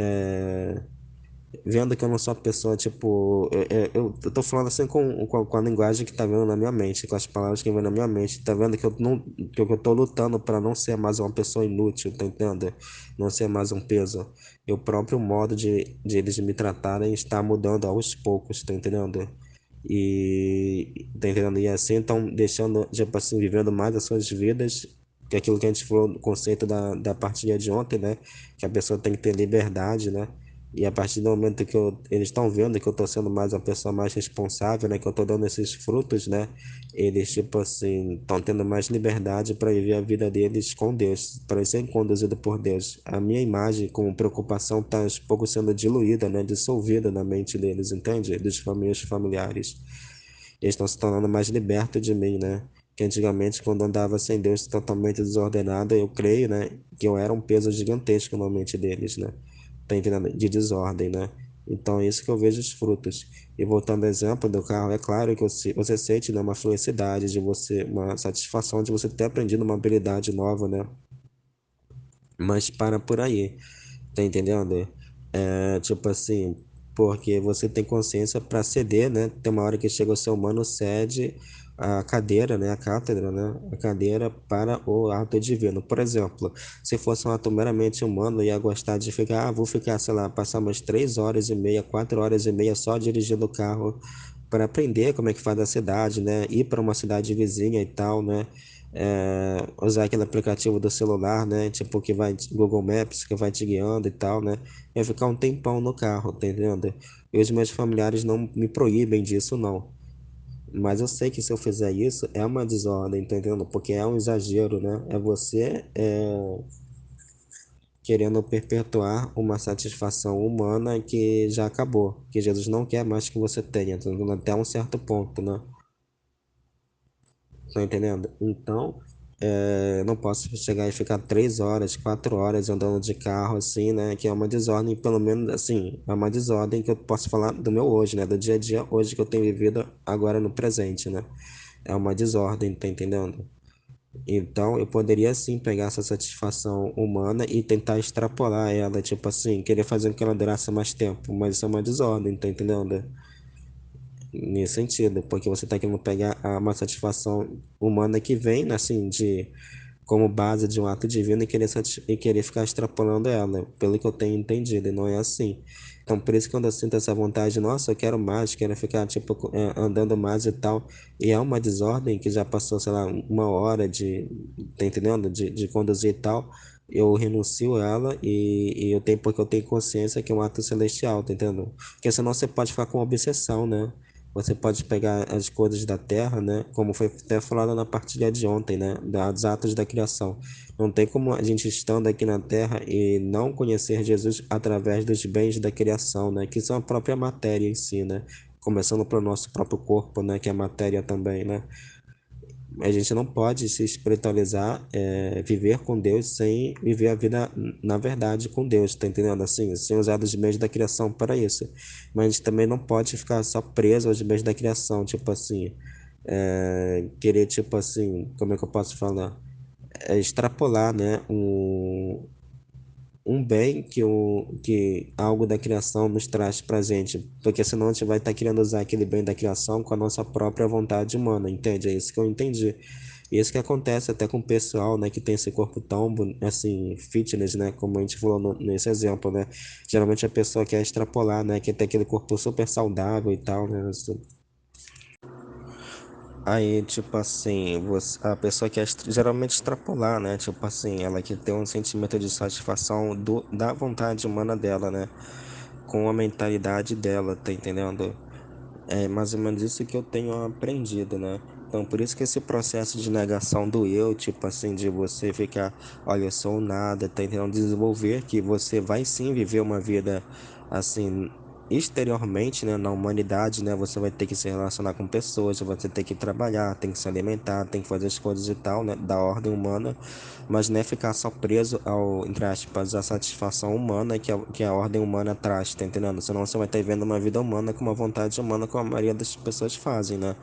vendo que eu não sou uma pessoa, tipo, eu tô falando assim com a linguagem que tá vindo na minha mente, com as palavras que vêm na minha mente, tá vendo que eu não, que eu tô lutando para não ser mais uma pessoa inútil, tá entendendo? Não ser mais um peso. E o próprio modo de eles me tratarem está mudando aos poucos, tá entendendo? E, tá entendendo? E assim estão deixando, tipo assim, vivendo mais as suas vidas, que é aquilo que a gente falou no conceito da partilha de ontem, né? Que a pessoa tem que ter liberdade, né? E a partir do momento que eles estão vendo que eu estou sendo mais uma pessoa mais responsável, né? Que eu estou dando esses frutos, né? Eles, tipo assim, estão tendo mais liberdade para viver a vida deles com Deus, para serem conduzidos por Deus. A minha imagem com preocupação está aos poucos sendo diluída, né? Dissolvida na mente deles, entende? Dos meus familiares. Eles estão se tornando mais libertos de mim, né? Que antigamente, quando andava sem Deus totalmente desordenado, eu creio, né, que eu era um peso gigantesco na mente deles, né? Tá entendendo? De desordem, né? Então, é isso que eu vejo os frutos. E voltando ao exemplo do carro, é claro que você sente, né, uma felicidade de você, uma satisfação de você ter aprendido uma habilidade nova, né? Mas para por aí, tá entendendo? É, tipo assim, porque você tem consciência para ceder, né? Tem uma hora que chega o ser humano, cede a cadeira, né? A cátedra, né? A cadeira para o ato divino. Por exemplo, se fosse um ato meramente humano, eu ia gostar de ficar, vou ficar, sei lá, passar umas 3 horas e meia, 4 horas e meia só dirigindo o carro para aprender como é que faz a cidade, né? Ir para uma cidade vizinha e tal, né? Usar aquele aplicativo do celular, né? Tipo, que vai, Google Maps, que vai te guiando e tal, né? Eu ficar um tempão no carro, tá entendendo? E os meus familiares não me proíbem disso, não. Mas eu sei que se eu fizer isso, é uma desordem, tá entendendo? Porque é um exagero, né? É você querendo perpetuar uma satisfação humana que já acabou. Que Jesus não quer mais que você tenha, tá entendendo? Até um certo ponto, né? Tá entendendo? Então, não posso chegar e ficar 3 horas, 4 horas andando de carro, assim, né? Que é uma desordem, pelo menos, assim, é uma desordem que eu posso falar do meu hoje, né? Do dia a dia hoje que eu tenho vivido agora no presente, né? É uma desordem, tá entendendo? Então, eu poderia, sim, pegar essa satisfação humana e tentar extrapolar ela, tipo assim, querer fazer com que ela durasse mais tempo, mas isso é uma desordem, tá entendendo? Nesse sentido, porque você está querendo pegar uma satisfação humana que vem, né, assim, de como base de um ato divino e querer, e querer ficar extrapolando ela, pelo que eu tenho entendido, e não é assim. Então, por isso que quando eu sinto essa vontade, nossa, eu quero mais, quero ficar, tipo, andando mais e tal, e é uma desordem que já passou, sei lá, 1 hora tá entendendo? De conduzir e tal, eu renuncio a ela e eu tenho, porque eu tenho consciência que é um ato celestial, tá entendendo? Porque senão você pode ficar com obsessão, né? Você pode pegar as coisas da terra, né? Como foi até falado na partilha de ontem, né? Dos atos da criação. Não tem como a gente estando aqui na terra e não conhecer Jesus através dos bens da criação, né? Que são a própria matéria em si, né? Começando pelo nosso próprio corpo, né? Que é matéria também, né? A gente não pode se espiritualizar, viver com Deus sem viver a vida na verdade com Deus, tá entendendo? Assim, sem usar os meios da criação para isso. Mas a gente também não pode ficar só preso aos meios da criação, tipo assim, querer, tipo assim, como é que eu posso falar? Extrapolar, né? Um bem que algo da criação nos traz pra gente, porque senão a gente vai estar querendo usar aquele bem da criação com a nossa própria vontade humana, entende? É isso que eu entendi. E isso que acontece até com o pessoal, né, que tem esse corpo tão, assim, fitness, né, como a gente falou nesse exemplo, né? Geralmente a pessoa quer extrapolar, né, quer ter aquele corpo super saudável e tal, né? Aí, tipo assim, a pessoa quer geralmente extrapolar, né? Tipo assim, ela quer ter um sentimento de satisfação da vontade humana dela, né? Com a mentalidade dela, tá entendendo? É mais ou menos isso que eu tenho aprendido, né? Então, por isso que esse processo de negação do eu, tipo assim, de você ficar, olha, eu sou nada, tá entendendo? Desenvolver que você vai sim viver uma vida, assim, exteriormente, né, na humanidade, né? Você vai ter que se relacionar com pessoas, você vai ter que trabalhar, tem que se alimentar, tem que fazer as coisas e tal, né, da ordem humana, mas não é ficar só preso ao, entre aspas, a satisfação humana que a ordem humana traz, tá entendendo? Senão você vai estar vivendo uma vida humana com uma vontade humana como a maioria das pessoas fazem, né?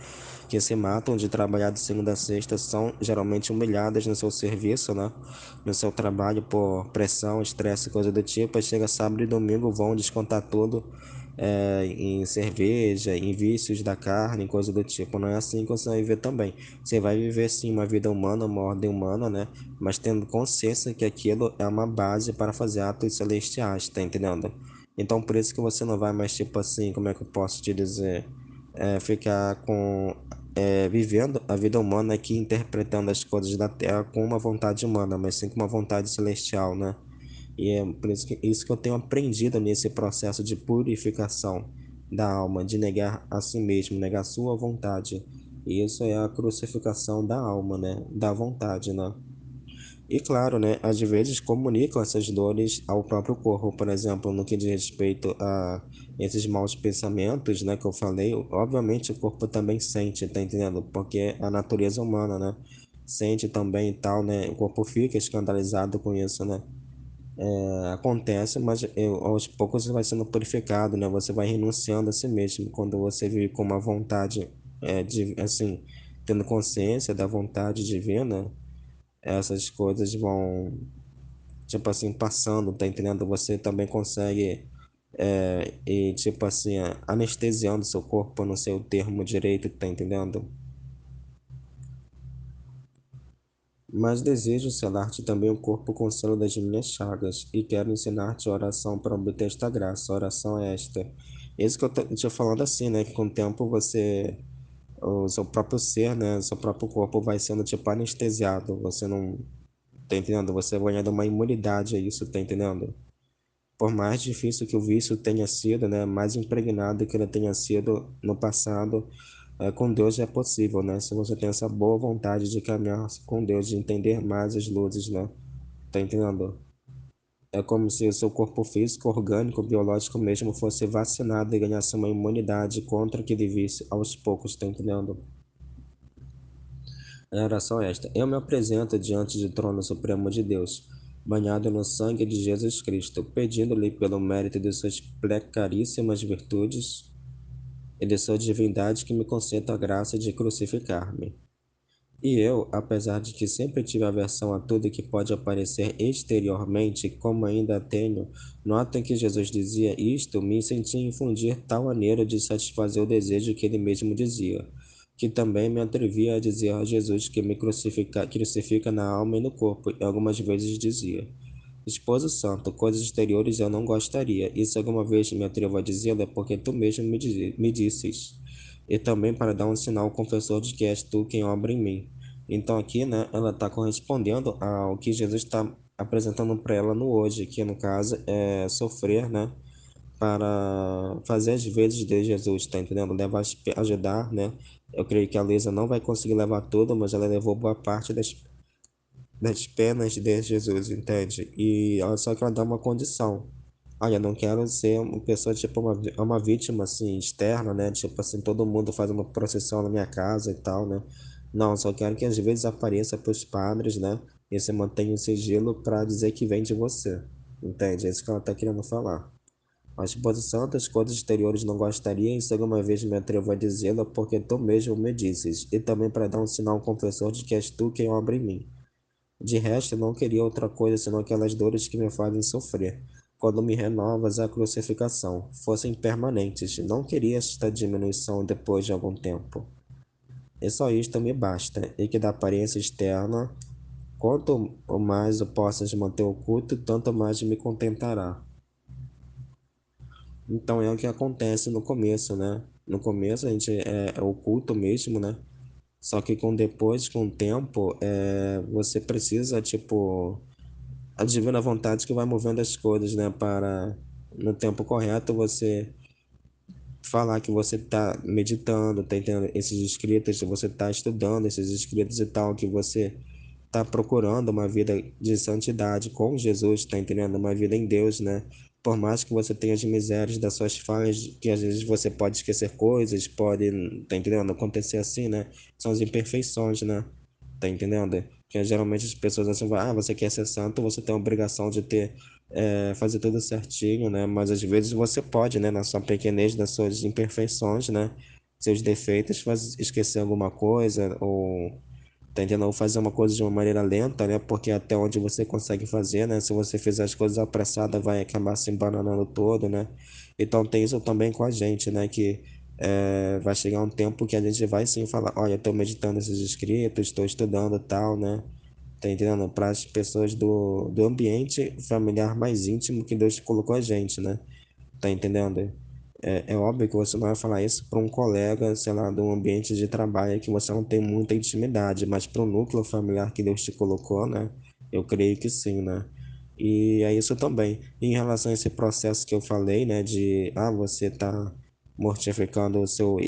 Que se matam de trabalhar de segunda a sexta, são geralmente humilhadas no seu serviço, né? No seu trabalho por pressão, estresse, coisa do tipo, aí chega sábado e domingo, vão descontar tudo em cerveja, em vícios da carne, coisa do tipo. Não é assim que você vai viver também. Você vai viver sim uma vida humana, uma ordem humana, né? Mas tendo consciência que aquilo é uma base para fazer atos celestiais, tá entendendo? Então por isso que você não vai mais, tipo assim, como é que eu posso te dizer? Ficar vivendo a vida humana aqui, interpretando as coisas da Terra com uma vontade humana, mas sim com uma vontade celestial, né? E é por isso que eu tenho aprendido nesse processo de purificação da alma, de negar a si mesmo, negar a sua vontade. E isso é a crucificação da alma, né? Da vontade, né? E claro, né, às vezes comunicam essas dores ao próprio corpo, por exemplo, no que diz respeito a esses maus pensamentos, né, que eu falei, obviamente o corpo também sente, tá entendendo? Porque é a natureza humana, né, sente também e tal, né, o corpo fica escandalizado com isso, né. Acontece, mas aos poucos você vai sendo purificado, né, você vai renunciando a si mesmo, quando você vive com uma vontade, de, assim, tendo consciência da vontade divina, essas coisas vão, tipo assim, passando, tá entendendo? Você também consegue, e tipo assim, anestesiando seu corpo no seu termo direito, tá entendendo? Mas desejo selar-te também o corpo com o selo das minhas chagas, e quero ensinar-te a oração para obter esta graça. A oração é esta. Isso que eu tô falando assim, né? Que com o tempo você, o seu próprio ser, né? O seu próprio corpo vai sendo tipo anestesiado. Você não, tá entendendo? Você vai ganhando uma imunidade a isso, tá entendendo? Por mais difícil que o vício tenha sido, né, mais impregnado que ele tenha sido no passado, com Deus é possível, né? Se você tem essa boa vontade de caminhar com Deus, de entender mais as luzes, né? Tá entendendo? É como se o seu corpo físico, orgânico, biológico mesmo fosse vacinado e ganhasse uma imunidade contra aquele vício aos poucos, tá entendendo? A oração é esta: eu me apresento diante do trono supremo de Deus, banhado no sangue de Jesus Cristo, pedindo-lhe pelo mérito de suas precaríssimas virtudes e de sua divindade que me conceda a graça de crucificar-me. E eu, apesar de que sempre tive aversão a tudo que pode aparecer exteriormente, como ainda tenho, notem que Jesus dizia isto, me senti infundir tal maneira de satisfazer o desejo que ele mesmo dizia, que também me atrevia a dizer a Jesus que me crucifica na alma e no corpo, e algumas vezes dizia: Esposo santo, coisas exteriores eu não gostaria, e se alguma vez me atrevo a dizê-lo é porque tu mesmo me disses. E também para dar um sinal ao confessor de que és tu quem obra em mim. Então aqui, né, ela está correspondendo ao que Jesus está apresentando para ela no hoje, que no caso é sofrer, né, para fazer as vezes de Jesus, tá entendendo? Levar, ajudar, né? Eu creio que a Luísa não vai conseguir levar tudo, mas ela levou boa parte das penas de Jesus, entende? E ela só que ela dá uma condição. Olha, eu não quero ser uma pessoa, tipo, uma vítima, assim, externa, né? Tipo assim, todo mundo fazendo procissão na minha casa e tal, né? Não, só quero que às vezes apareça para os padres, né? E você mantenha o sigilo para dizer que vem de você. Entende? É isso que ela tá querendo falar. A exposição das coisas exteriores não gostaria, e se alguma vez me atrevo a dizê-la, porque tu mesmo me dizes, e também para dar um sinal ao confessor de que és tu quem obra em mim. De resto, não queria outra coisa senão aquelas dores que me fazem sofrer, quando me renovas a crucificação, fossem permanentes. Não queria esta diminuição depois de algum tempo. E só isto me basta, e que da aparência externa, quanto mais o possas manter oculto, tanto mais me contentará. Então é o que acontece no começo, né? No começo a gente é oculto mesmo, né? Só que com o tempo, você precisa, tipo, a divina vontade que vai movendo as coisas, né? Para no tempo correto você falar que você está meditando, tá entendendo? Esses escritos, você está estudando esses escritos e tal, que você está procurando uma vida de santidade com Jesus, tá entendendo? Uma vida em Deus, né? Por mais que você tenha as misérias das suas falhas, que às vezes você pode esquecer coisas, pode, tá entendendo? Acontecer assim, né? São as imperfeições, né? Tá entendendo? Que geralmente as pessoas assim, você quer ser santo, você tem a obrigação de ter, fazer tudo certinho, né? Mas às vezes você pode, né? Na sua pequenez, das suas imperfeições, né? Seus defeitos, esquecer alguma coisa, ou tá entendendo? Ou fazer uma coisa de uma maneira lenta, né? Porque até onde você consegue fazer, né? Se você fizer as coisas apressada, vai acabar se embananando todo, né? Então tem isso também com a gente, né? Que vai chegar um tempo que a gente vai sim falar, olha, estou meditando esses escritos, estou estudando tal, né? Tá entendendo? Para as pessoas do ambiente familiar mais íntimo que Deus colocou a gente, né? Tá entendendo? É óbvio que você não vai falar isso para um colega, sei lá, de um ambiente de trabalho que você não tem muita intimidade, mas para o núcleo familiar que Deus te colocou, né? Eu creio que sim, né? E é isso também. Em relação a esse processo que eu falei, né, de você tá mortificando o seu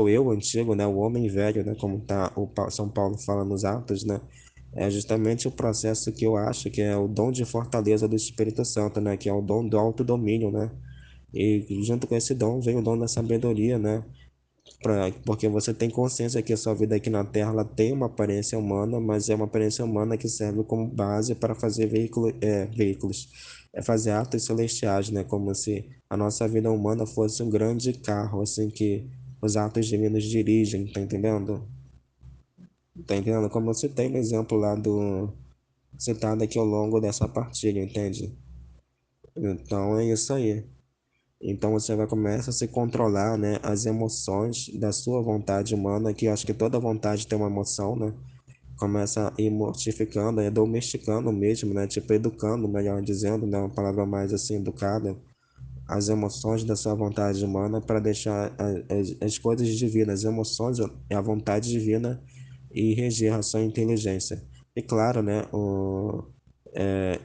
eu antigo, né, o homem velho, né, como tá São Paulo fala nos Atos, né? É justamente o processo que eu acho que é o dom de fortaleza do Espírito Santo, né? Que é o dom do autodomínio, né? E junto com esse dom vem o dom da sabedoria, né? Porque você tem consciência que a sua vida aqui na Terra ela tem uma aparência humana, mas é uma aparência humana que serve como base para fazer veículos, fazer atos celestiais, né? Como se a nossa vida humana fosse um grande carro, assim, que os atos divinos dirigem, tá entendendo? Tá entendendo? Como você tem no exemplo lá do citado aqui ao longo dessa partilha, entende? Então é isso aí. Então você vai começar a se controlar, né, as emoções da sua vontade humana, que eu acho que toda vontade tem uma emoção, né? Começa a ir mortificando, domesticando mesmo, né? Tipo, educando, melhor dizendo, né? Uma palavra mais assim, educada, as emoções da sua vontade humana para deixar as coisas divinas, as emoções e a vontade divina e reger a sua inteligência. E claro, né?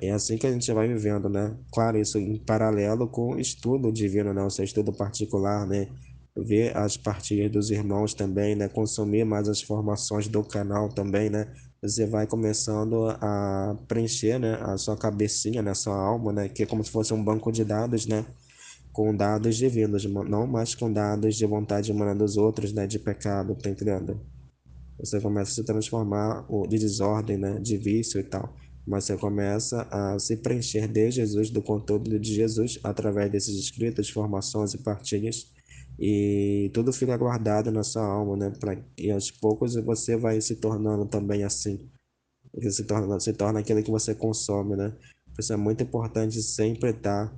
É assim que a gente vai vivendo, né? Claro, isso em paralelo com o estudo divino, né? O seu estudo particular, né? Ver as partilhas dos irmãos também, né? Consumir mais as informações do canal também, né? Você vai começando a preencher, né? A sua cabecinha, né? A sua alma, né? Que é como se fosse um banco de dados, né? Com dados divinos, não mais com dados de vontade humana dos outros, né? De pecado, tá entendendo? Você começa a se transformar de desordem, né, de vício e tal. Mas você começa a se preencher de Jesus, do conteúdo de Jesus, através desses escritos, formações e partilhas. E tudo fica guardado na sua alma, né? E aos poucos você vai se tornando também assim. Porque se torna aquilo que você consome, né? Por isso é muito importante sempre estar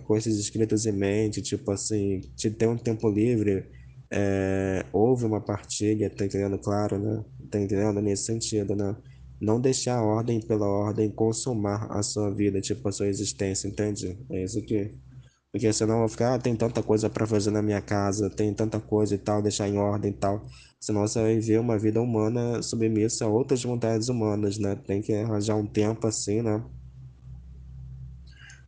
com esses escritos em mente, tipo assim, te ter um tempo livre, ouve uma partilha, tá entendendo? Claro, né? Tá entendendo? Nesse sentido, né? Não deixar a ordem pela ordem consumar a sua vida, tipo, a sua existência, entende? É isso que porque senão eu vou ficar, tem tanta coisa para fazer na minha casa, tem tanta coisa e tal, deixar em ordem e tal. Senão você vai ver uma vida humana submissa a outras vontades humanas, né? Tem que arranjar um tempo assim, né?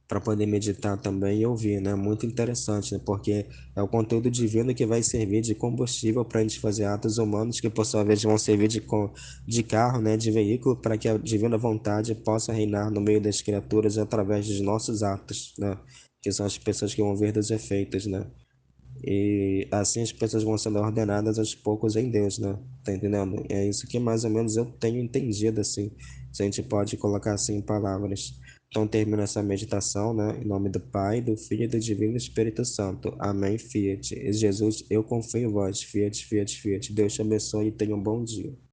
Para poder meditar também e ouvir, né? Muito interessante, né? Porque é o conteúdo divino que vai servir de combustível para a gente fazer atos humanos que, por sua vez, vão servir de carro, né? De veículo para que a divina vontade possa reinar no meio das criaturas através dos nossos atos, né? Que são as pessoas que vão ver dos efeitos, né? E assim as pessoas vão sendo ordenadas aos poucos em Deus, né? Tá entendendo? É isso que mais ou menos eu tenho entendido, assim, se a gente pode colocar assim em palavras. Então termina essa meditação, né? Em nome do Pai, do Filho e do Divino Espírito Santo. Amém, Fiat. E Jesus, eu confio em vós. Fiat, Fiat, Fiat. Deus te abençoe e tenha um bom dia.